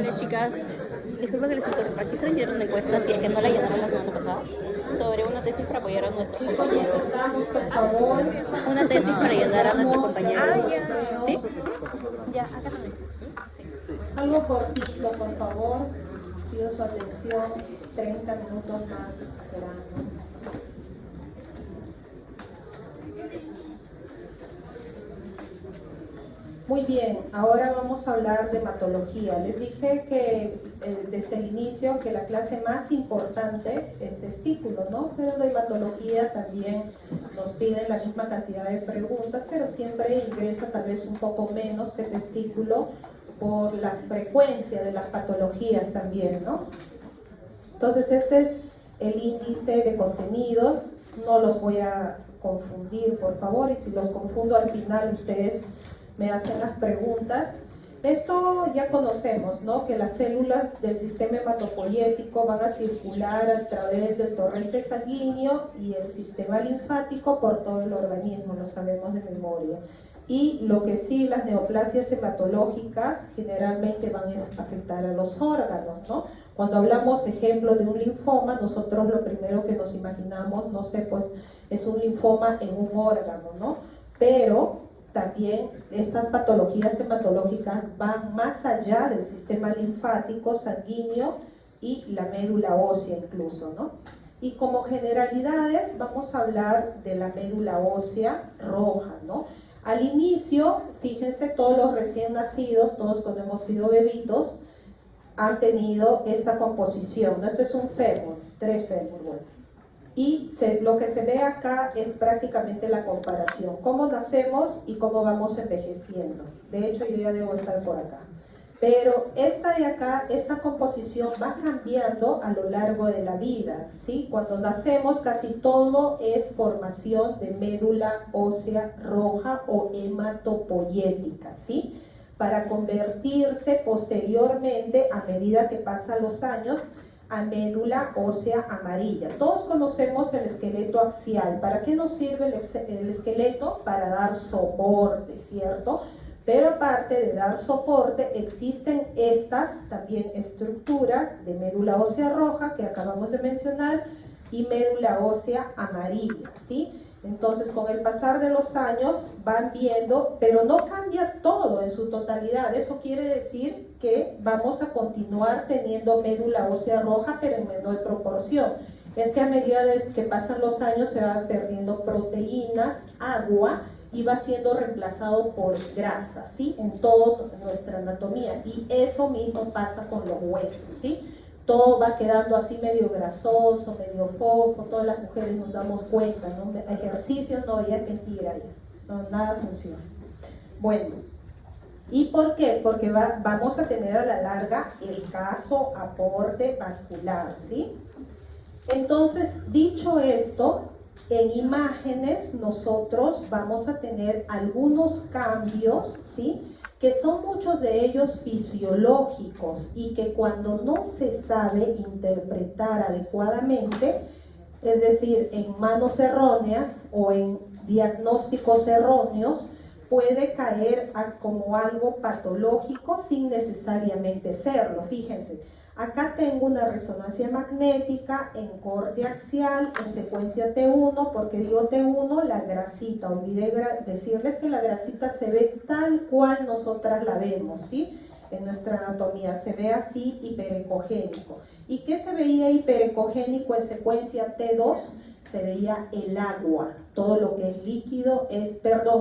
Hola chicas, disculpa que les interrumpa. Quisiera llenar una encuesta, si es que no la llenaron la semana pasada, sobre una tesis para apoyar a nuestros compañeros. Por favor. Una tesis para ayudar a nuestros compañeros. ¿Sí? Ya, acá también. Sí. Algo cortito, por favor. Pido su atención. 30 minutos más esperando. Muy bien, ahora vamos a hablar de hematología. Les dije que desde el inicio que la clase más importante es testículo, ¿no? Pero de hematología también nos piden la misma cantidad de preguntas, pero siempre ingresa tal vez un poco menos que testículo por la frecuencia de las patologías también, ¿no? Entonces este es el índice de contenidos, no los voy a confundir por favor, y si los confundo al final ustedes me hacen las preguntas. Esto ya conocemos, ¿no? Que las células del sistema hematopoyético van a circular a través del torrente sanguíneo y el sistema linfático por todo el organismo, lo sabemos de memoria. Y lo que sí, las neoplasias hematológicas generalmente van a afectar a los órganos, ¿no? Cuando hablamos, ejemplo, de un linfoma, nosotros lo primero que nos imaginamos, no sé, pues es un linfoma en un órgano, ¿no? Pero también estas patologías hematológicas van más allá del sistema linfático, sanguíneo y la médula ósea incluso, ¿no? Y como generalidades vamos a hablar de la médula ósea roja, ¿no? Al inicio, fíjense, todos los recién nacidos, todos cuando hemos sido bebitos, han tenido esta composición, ¿no? Esto es un fémur, 3 fémur, bueno. Y lo que se ve acá es prácticamente la comparación, cómo nacemos y cómo vamos envejeciendo. De hecho, yo ya debo estar por acá. Pero esta de acá, esta composición va cambiando a lo largo de la vida, ¿sí? Cuando nacemos casi todo es formación de médula ósea roja o hematopoyética, ¿sí? Para convertirse posteriormente, a medida que pasan los años, a médula ósea amarilla. Todos conocemos el esqueleto axial. ¿Para qué nos sirve el esqueleto? Para dar soporte, ¿cierto? Pero aparte de dar soporte, existen estas también estructuras de médula ósea roja que acabamos de mencionar y médula ósea amarilla, ¿sí? Entonces, con el pasar de los años van viendo, pero no cambia todo en su totalidad. Eso quiere decir que vamos a continuar teniendo médula ósea roja, pero en menor proporción. Es que a medida de que pasan los años se van perdiendo proteínas, agua, y va siendo reemplazado por grasa, ¿sí? En toda nuestra anatomía. Y eso mismo pasa con los huesos, ¿sí? Todo va quedando así medio grasoso, medio fofo, todas las mujeres nos damos cuenta, ¿no? Ejercicio, no, ya es mentira, ya. No, nada funciona. Bueno, ¿y por qué? Porque vamos a tener a la larga escaso aporte vascular, ¿sí? Entonces, dicho esto, en imágenes nosotros vamos a tener algunos cambios, ¿sí? Que son muchos de ellos fisiológicos y que cuando no se sabe interpretar adecuadamente, es decir, en manos erróneas o en diagnósticos erróneos, puede caer como algo patológico sin necesariamente serlo. Fíjense, acá tengo una resonancia magnética en corte axial, en secuencia T1, porque digo T1, la grasita. Olvidé decirles que la grasita se ve tal cual nosotras la vemos, ¿sí? En nuestra anatomía se ve así, hiperecogénico. ¿Y qué se veía hiperecogénico en secuencia T2? Se veía el agua, todo lo que es líquido es,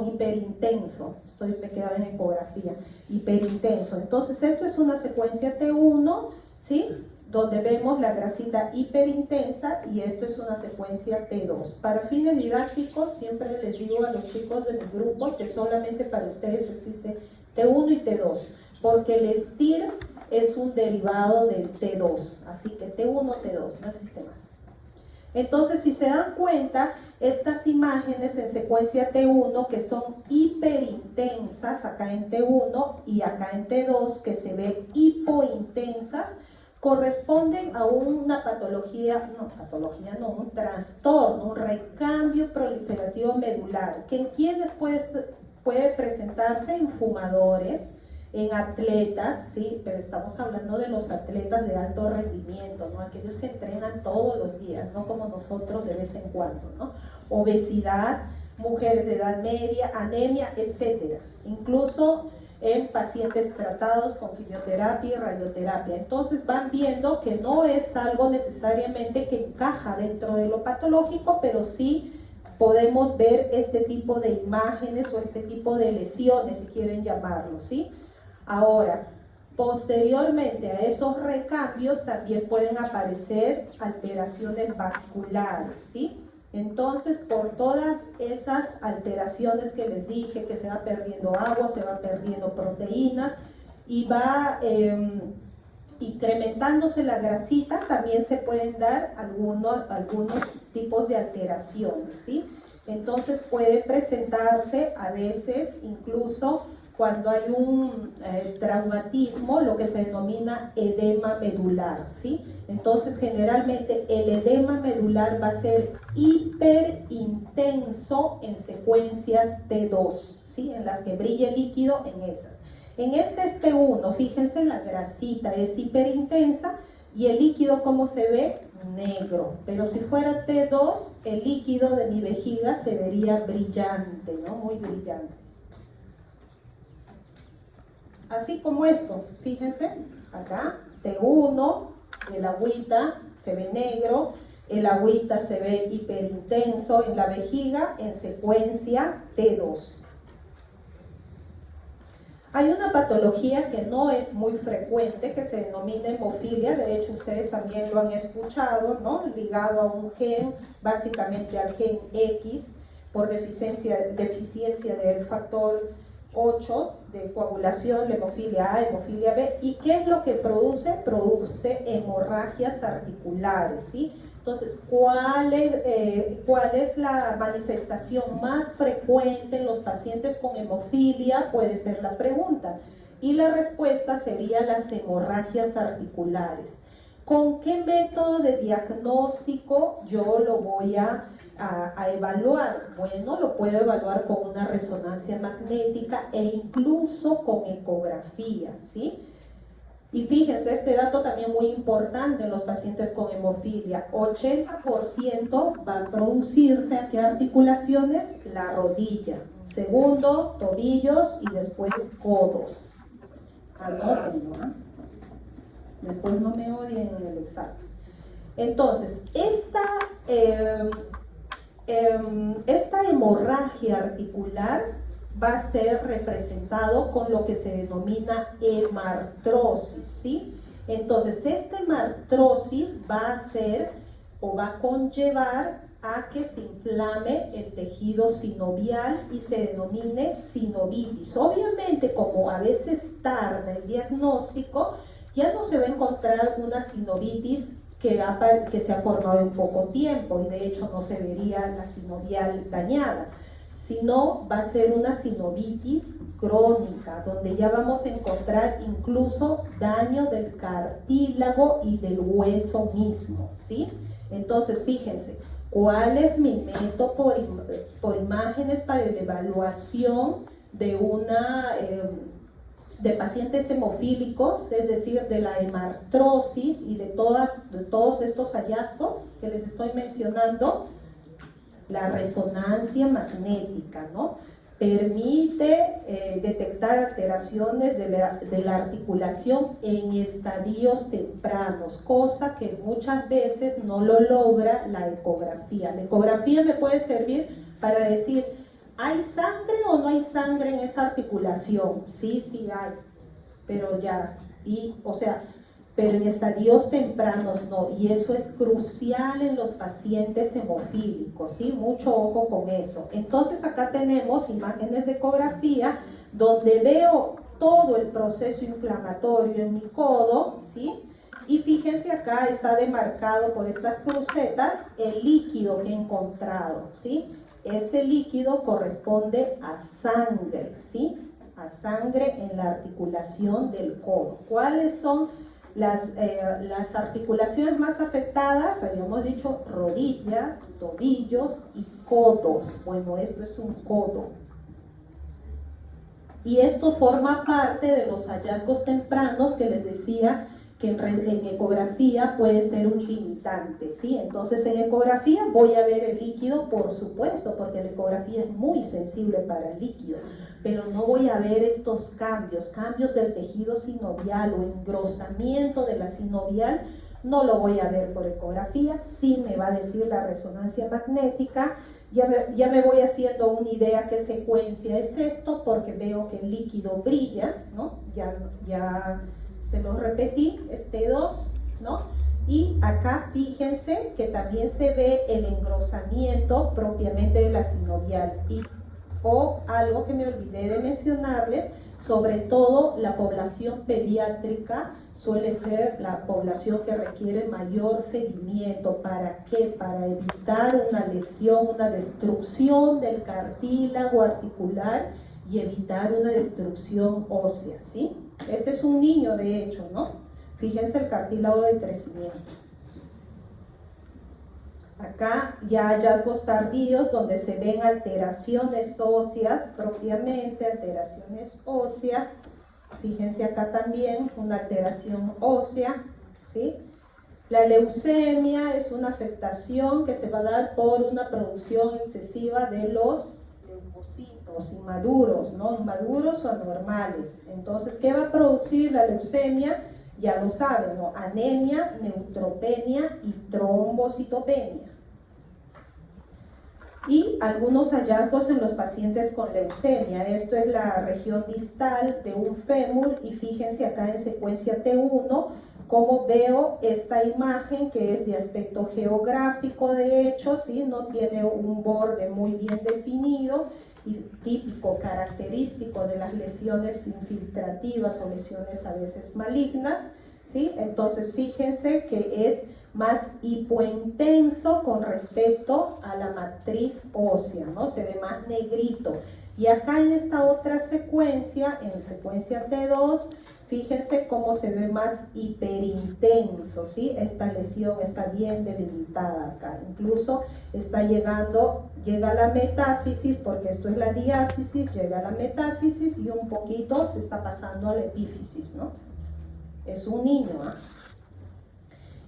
hiperintenso. Me quedaba en ecografía, hiperintenso. Entonces esto es una secuencia T1, ¿sí? Donde vemos la grasita hiperintensa, y esto es una secuencia T2. Para fines didácticos siempre les digo a los chicos de mis grupos que solamente para ustedes existe T1 y T2, porque el STIR es un derivado del T2, así que T1, T2, no existe más. Entonces, si se dan cuenta, estas imágenes en secuencia T1 que son hiperintensas, acá en T1 y acá en T2 que se ven hipointensas, corresponden a una un trastorno, un recambio proliferativo medular, que en quienes puede presentarse en fumadores, en atletas, ¿sí? Pero estamos hablando de los atletas de alto rendimiento, ¿no? Aquellos que entrenan todos los días, no como nosotros de vez en cuando, ¿no? Obesidad, mujeres de edad media, anemia, etcétera. Incluso en pacientes tratados con quimioterapia y radioterapia. Entonces van viendo que no es algo necesariamente que encaja dentro de lo patológico, pero sí podemos ver este tipo de imágenes o este tipo de lesiones, si quieren llamarlo, ¿sí? Ahora, posteriormente a esos recambios también pueden aparecer alteraciones vasculares, ¿sí? Entonces, por todas esas alteraciones que les dije, que se va perdiendo agua, se va perdiendo proteínas y va incrementándose la grasita, también se pueden dar algunos tipos de alteraciones, ¿sí? Entonces puede presentarse a veces incluso cuando hay un traumatismo, lo que se denomina edema medular, ¿sí? Entonces generalmente el edema medular va a ser hiperintenso en secuencias T2, ¿sí? En las que brilla el líquido en esas. En este es T1, fíjense, la grasita es hiperintensa y el líquido, ¿cómo se ve? Negro. Pero si fuera T2, el líquido de mi vejiga se vería brillante, ¿no? Muy brillante. Así como esto, fíjense, acá, T1, el agüita se ve negro, el agüita se ve hiperintenso en la vejiga en secuencia T2. Hay una patología que no es muy frecuente, que se denomina hemofilia, de hecho ustedes también lo han escuchado, ¿no? Ligado a un gen, básicamente al gen X, por deficiencia del factor 8 de coagulación, la hemofilia A, hemofilia B. ¿Y qué es lo que produce? Produce hemorragias articulares, ¿sí? Entonces, ¿cuál es la manifestación más frecuente en los pacientes con hemofilia? Puede ser la pregunta. Y la respuesta sería las hemorragias articulares. ¿Con qué método de diagnóstico yo lo voy a evaluar? Bueno, lo puedo evaluar con una resonancia magnética e incluso con ecografía, ¿sí? Y fíjense, este dato también muy importante en los pacientes con hemofilia. 80% va a producirse ¿a qué articulaciones? La rodilla. Segundo, tobillos y después codos. Anótenlo, ¿eh? Después no me odien en el examen. Entonces, esta hemorragia articular va a ser representado con lo que se denomina hemartrosis, ¿sí? Entonces, esta hemartrosis va a hacer o va a conllevar a que se inflame el tejido sinovial y se denomine sinovitis. Obviamente, como a veces tarda el diagnóstico, ya no se va a encontrar una sinovitis que se ha formado en poco tiempo y de hecho no se vería la sinovial dañada, sino va a ser una sinovitis crónica, donde ya vamos a encontrar incluso daño del cartílago y del hueso mismo, ¿sí? Entonces, fíjense, ¿cuál es mi método por imágenes para la evaluación de pacientes hemofílicos, es decir, de la hemartrosis y de todos estos hallazgos que les estoy mencionando? La resonancia magnética, ¿no? Permite detectar alteraciones de la articulación en estadios tempranos, cosa que muchas veces no lo logra la ecografía. La ecografía me puede servir para decir, ¿hay sangre o no hay sangre en esa articulación? Sí, sí hay, pero ya, pero en estadios tempranos no, y eso es crucial en los pacientes hemofílicos, ¿sí? Mucho ojo con eso. Entonces acá tenemos imágenes de ecografía donde veo todo el proceso inflamatorio en mi codo, ¿sí? Y fíjense, acá está demarcado por estas crucetas el líquido que he encontrado, ¿sí? Ese líquido corresponde a sangre, ¿sí? A sangre en la articulación del codo. ¿Cuáles son las articulaciones más afectadas? Habíamos dicho rodillas, tobillos y codos. Bueno, esto es un codo. Y esto forma parte de los hallazgos tempranos que les decía que en ecografía puede ser un limitante, ¿sí? Entonces en ecografía voy a ver el líquido, por supuesto, porque la ecografía es muy sensible para el líquido, pero no voy a ver estos cambios del tejido sinovial o engrosamiento de la sinovial, no lo voy a ver por ecografía, sí me va a decir la resonancia magnética. Ya me voy haciendo una idea qué secuencia es esto, porque veo que el líquido brilla, ¿no? Ya se los repetí, este 2, ¿no? Y acá fíjense que también se ve el engrosamiento propiamente de la sinovial. O algo que me olvidé de mencionarles, sobre todo la población pediátrica suele ser la población que requiere mayor seguimiento. ¿Para qué? Para evitar una lesión, una destrucción del cartílago articular y evitar una destrucción ósea, ¿sí? Este es un niño, de hecho, ¿no? Fíjense el cartílago de crecimiento. Acá ya hallazgos tardíos donde se ven alteraciones óseas, propiamente alteraciones óseas. Fíjense acá también una alteración ósea, ¿sí? La leucemia es una afectación que se va a dar por una producción excesiva de los leucocitos inmaduros, ¿no? Inmaduros o anormales. Entonces, ¿qué va a producir la leucemia? Ya lo saben, ¿no? Anemia, neutropenia y trombocitopenia. Y algunos hallazgos en los pacientes con leucemia. Esto es la región distal de un fémur y fíjense acá en secuencia T1 cómo veo esta imagen que es de aspecto geográfico, de hecho, ¿sí? No tiene un borde muy bien definido y típico, característico de las lesiones infiltrativas o lesiones a veces malignas, ¿sí? Entonces fíjense que es más hipointenso con respecto a la matriz ósea, ¿no? Se ve más negrito. Y acá en esta otra secuencia, en secuencia T2, fíjense cómo se ve más hiperintenso, ¿sí? Esta lesión está bien delimitada acá. Incluso llega a la metáfisis, porque esto es la diáfisis, llega a la metáfisis y un poquito se está pasando a la epífisis, ¿no? Es un niño, ¿ah?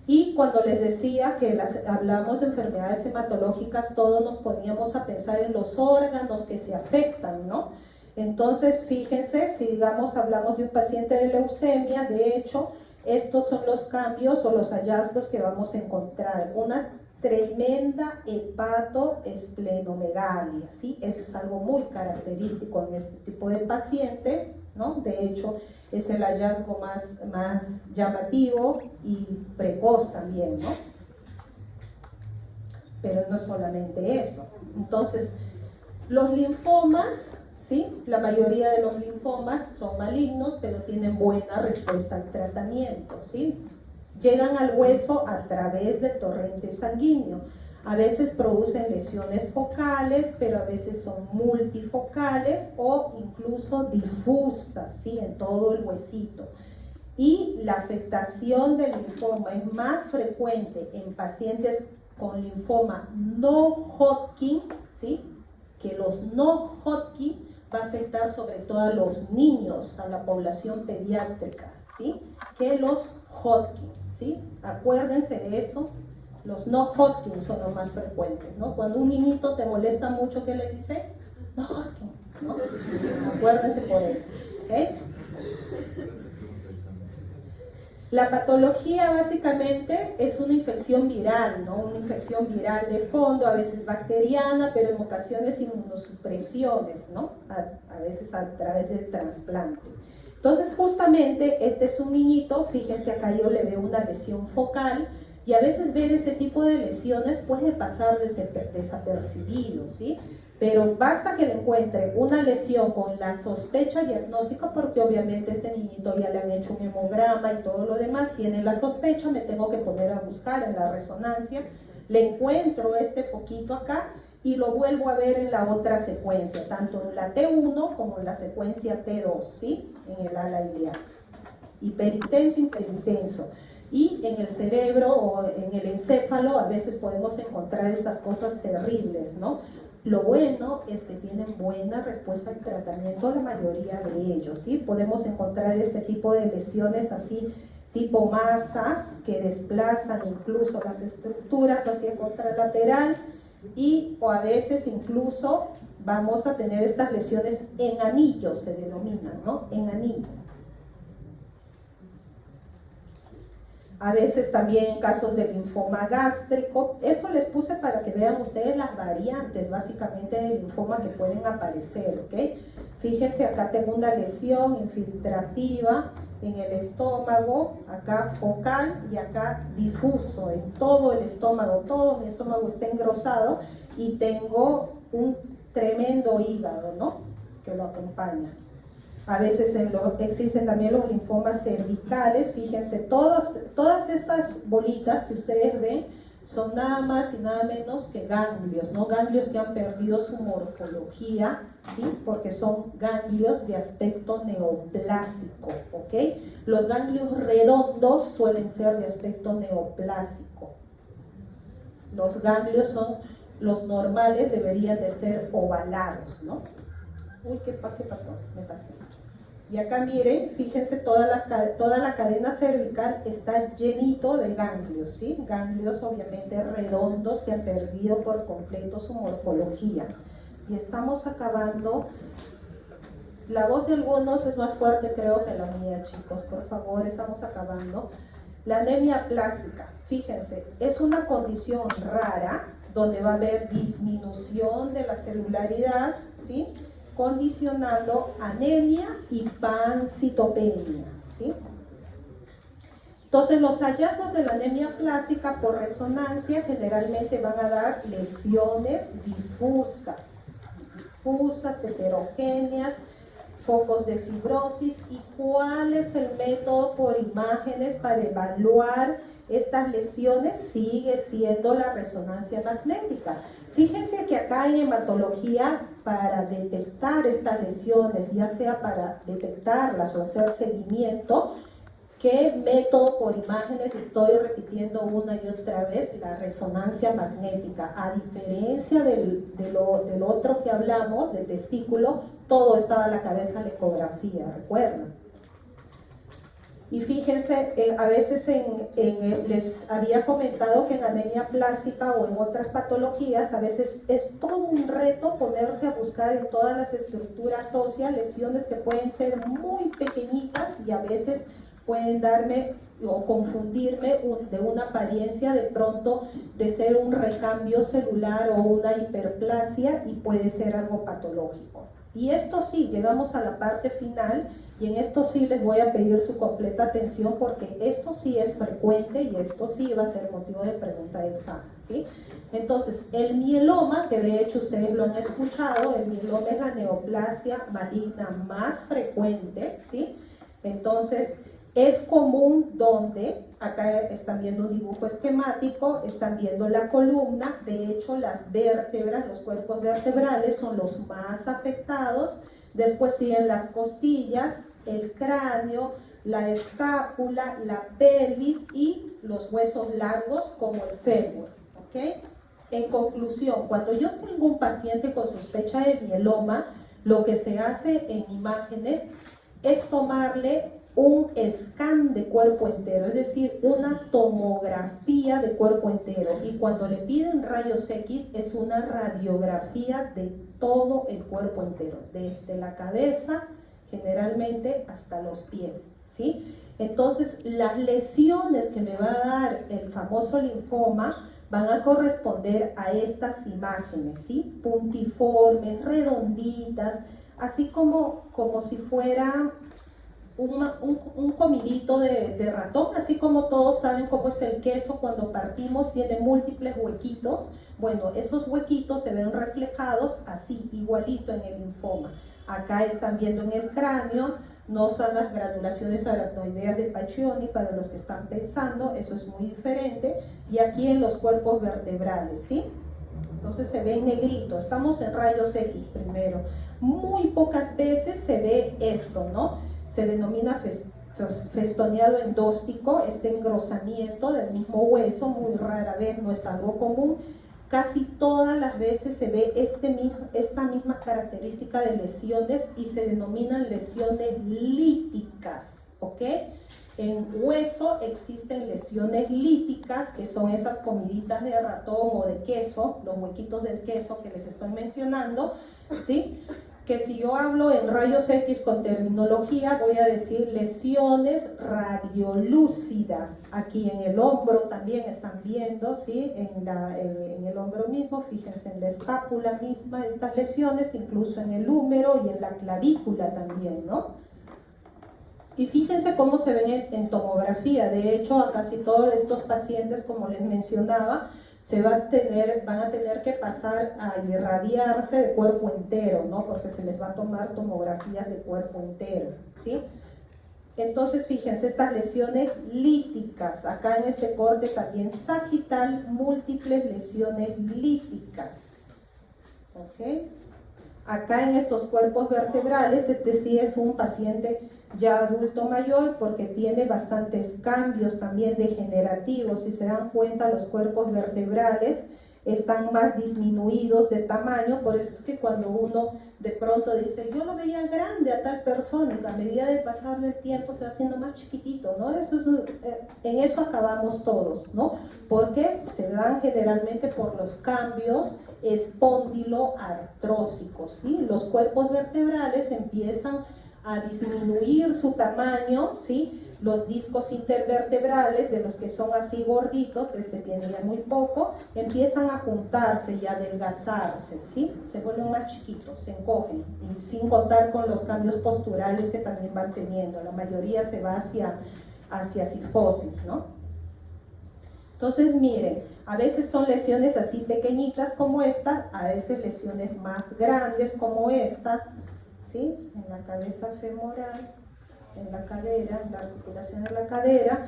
Y cuando les decía que hablamos de enfermedades hematológicas, todos nos poníamos a pensar en los órganos que se afectan, ¿no? Entonces, fíjense, si digamos hablamos de un paciente de leucemia, de hecho, estos son los cambios o los hallazgos que vamos a encontrar. Una tremenda hepatoesplenomegalia, ¿sí? Eso es algo muy característico en este tipo de pacientes, ¿no? De hecho, es el hallazgo más llamativo y precoz también, ¿no? Pero no es solamente eso. Entonces, los linfomas, ¿sí? La mayoría de los linfomas son malignos, pero tienen buena respuesta al tratamiento, ¿sí? Llegan al hueso a través del torrente sanguíneo. A veces producen lesiones focales, pero a veces son multifocales o incluso difusas, ¿sí? En todo el huesito. Y la afectación del linfoma es más frecuente en pacientes con linfoma no Hodgkin, ¿sí? Que los no Hodgkin va a afectar sobre todo a los niños, a la población pediátrica, ¿sí? Que los Hodgkin, ¿sí? Acuérdense de eso. Los no Hodgkin son los más frecuentes, ¿no? Cuando un niñito te molesta mucho, ¿qué le dice? No Hodgkin, ¿no? Acuérdense por eso, ¿ok? La patología básicamente es una infección viral, ¿no? Una infección viral de fondo, a veces bacteriana, pero en ocasiones inmunosupresiones, ¿no? A veces a través del trasplante. Entonces, justamente, este es un niñito, fíjense acá yo le veo una lesión focal, y a veces ver ese tipo de lesiones puede pasar desapercibido, ¿sí? Pero basta que le encuentre una lesión con la sospecha diagnóstica, porque obviamente este niñito ya le han hecho un hemograma y todo lo demás, tiene la sospecha, me tengo que poner a buscar en la resonancia, le encuentro este foquito acá y lo vuelvo a ver en la otra secuencia, tanto en la T1 como en la secuencia T2, ¿sí? En el ala iliaca. Hiperintenso. Y en el cerebro o en el encéfalo a veces podemos encontrar estas cosas terribles, ¿no? Lo bueno es que tienen buena respuesta al tratamiento la mayoría de ellos, ¿sí? Podemos encontrar este tipo de lesiones así, tipo masas, que desplazan incluso las estructuras hacia contralateral o a veces incluso vamos a tener estas lesiones en anillos, se denominan, ¿no? En anillo. A veces también en casos de linfoma gástrico. Esto les puse para que vean ustedes las variantes básicamente del linfoma que pueden aparecer, ¿ok? Fíjense, acá tengo una lesión infiltrativa en el estómago, acá focal y acá difuso, en todo el estómago. Todo mi estómago está engrosado y tengo un tremendo hígado, ¿no? Que lo acompaña. A veces existen también los linfomas cervicales. Fíjense, todas estas bolitas que ustedes ven son nada más y nada menos que ganglios, ¿no? Ganglios que han perdido su morfología, ¿sí? Porque son ganglios de aspecto neoplásico, ¿ok? Los ganglios redondos suelen ser de aspecto neoplásico. Los ganglios son los normales, deberían de ser ovalados, ¿no? Uy, ¿qué pasó? Me pasé. Y acá miren, fíjense, toda la cadena cervical está llenito de ganglios, ¿sí? Ganglios obviamente redondos que han perdido por completo su morfología. Y estamos acabando. La voz de algunos es más fuerte, creo, que la mía, chicos. Por favor, estamos acabando. La anemia plástica, fíjense, es una condición rara donde va a haber disminución de la celularidad, ¿sí? Condicionando anemia y pancitopenia, ¿sí? Entonces, los hallazgos de la anemia plástica por resonancia generalmente van a dar lesiones difusas, heterogéneas, focos de fibrosis. ¿Y cuál es el método por imágenes para evaluar estas lesiones? Sigue siendo la resonancia magnética. Fíjense que acá en hematología, para detectar estas lesiones, ya sea para detectarlas o hacer seguimiento, ¿qué método por imágenes? Estoy repitiendo una y otra vez, la resonancia magnética. A diferencia del otro que hablamos, del testículo, todo estaba en la cabeza en la ecografía, ¿recuerdan? Y fíjense, a veces les había comentado que en anemia plástica o en otras patologías, a veces es todo un reto ponerse a buscar en todas las estructuras óseas lesiones que pueden ser muy pequeñitas y a veces pueden darme o confundirme de una apariencia de pronto de ser un recambio celular o una hiperplasia y puede ser algo patológico. Y esto sí, llegamos a la parte final y en esto sí les voy a pedir su completa atención porque esto sí es frecuente y esto sí va a ser motivo de pregunta de examen, ¿sí? Entonces, el mieloma, que de hecho ustedes lo han escuchado, el mieloma es la neoplasia maligna más frecuente, ¿sí? Entonces, es común donde, acá están viendo un dibujo esquemático, están viendo la columna, de hecho las vértebras, los cuerpos vertebrales son los más afectados, después siguen las costillas, el cráneo, la escápula, la pelvis y los huesos largos como el fémur, ¿ok? En conclusión, cuando yo tengo un paciente con sospecha de mieloma, lo que se hace en imágenes es tomarle un scan de cuerpo entero, es decir, una tomografía de cuerpo entero. Y cuando le piden rayos X, es una radiografía de todo el cuerpo entero, desde la cabeza generalmente hasta los pies, ¿sí? Entonces, las lesiones que me va a dar el famoso linfoma van a corresponder a estas imágenes, ¿sí? Puntiformes, redonditas, así como si fuera un comidito de ratón, así como todos saben cómo es el queso cuando partimos, tiene múltiples huequitos. Bueno, esos huequitos se ven reflejados así, igualito en el linfoma. Acá están viendo en el cráneo, no son las granulaciones aracnoideas de Pacchioni para los que están pensando, eso es muy diferente. Y aquí en los cuerpos vertebrales, ¿sí? Entonces se ve en negrito, estamos en rayos X primero. Muy pocas veces se ve esto, ¿no? Se denomina festoneado endóstico, este engrosamiento del mismo hueso, muy rara vez, no es algo común. casi todas las veces se ve esta misma característica de lesiones y se denominan lesiones líticas, ¿ok? En hueso existen lesiones líticas, que son esas comiditas de ratón o de queso, los huequitos del queso que les estoy mencionando, ¿sí? Que si yo hablo en rayos X con terminología, voy a decir lesiones radiolúcidas. Aquí en el hombro también están viendo, ¿sí? En el hombro mismo, fíjense en la escápula misma, estas lesiones, incluso en el húmero y en la clavícula también, ¿no? Y fíjense cómo se ven en tomografía. De hecho, a casi todos estos pacientes, como les mencionaba, van a tener que pasar a irradiarse de cuerpo entero, ¿no? Porque se les va a tomar tomografías de cuerpo entero, ¿sí? Entonces, fíjense, estas lesiones líticas, acá en este corte también sagital, múltiples lesiones líticas, ¿ok? Acá en estos cuerpos vertebrales, este sí es un paciente ya adulto mayor porque tiene bastantes cambios también degenerativos. Si se dan cuenta, los cuerpos vertebrales están más disminuidos de tamaño, por eso es que cuando uno de pronto dice, yo lo veía grande a tal persona, y a medida de pasar del tiempo se va haciendo más chiquitito, ¿no? En eso acabamos todos, ¿no? Porque se dan generalmente por los cambios espondiloartrósicos, ¿sí? Los cuerpos vertebrales empiezan a disminuir su tamaño, ¿sí? Los discos intervertebrales, de los que son así gorditos, este tiene ya muy poco, empiezan a juntarse y a adelgazarse, ¿sí? Se vuelven más chiquitos, se encogen, y sin contar con los cambios posturales que también van teniendo. La mayoría se va hacia cifosis, ¿no? Entonces, miren, a veces son lesiones así pequeñitas como esta, a veces lesiones más grandes como esta, ¿sí? En la cabeza femoral, en la cadera, en la articulación de la cadera,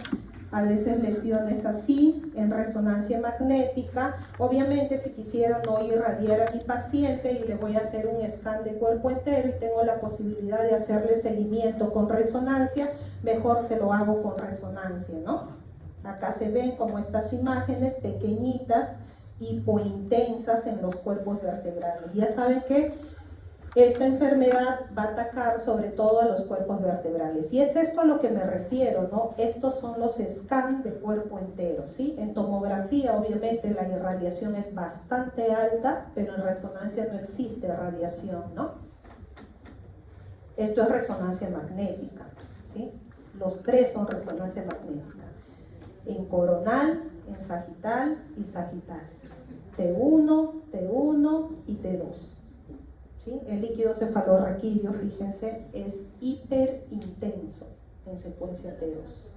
a veces lesiones así, en resonancia magnética. Obviamente, si quisiera no irradiar a mi paciente y le voy a hacer un scan de cuerpo entero y tengo la posibilidad de hacerle seguimiento con resonancia, mejor se lo hago con resonancia, ¿no? Acá se ven como estas imágenes pequeñitas, hipointensas en los cuerpos vertebrales. Ya saben que esta enfermedad va a atacar sobre todo a los cuerpos vertebrales. Y es esto a lo que me refiero, ¿no? Estos son los scans de cuerpo entero, ¿sí? En tomografía, obviamente, la irradiación es bastante alta, pero en resonancia no existe radiación, ¿no? Esto es resonancia magnética, ¿sí? Los tres son resonancia magnética. En coronal, en sagital y sagital. T1, T1 y T2. ¿Sí? El líquido cefalorraquídeo, fíjense, es hiperintenso en secuencia T2.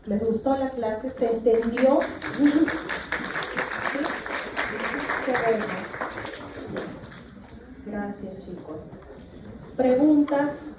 ¿Les gustó la clase? ¿Se entendió? ¿Sí? Qué bueno. Gracias, chicos. ¿Preguntas?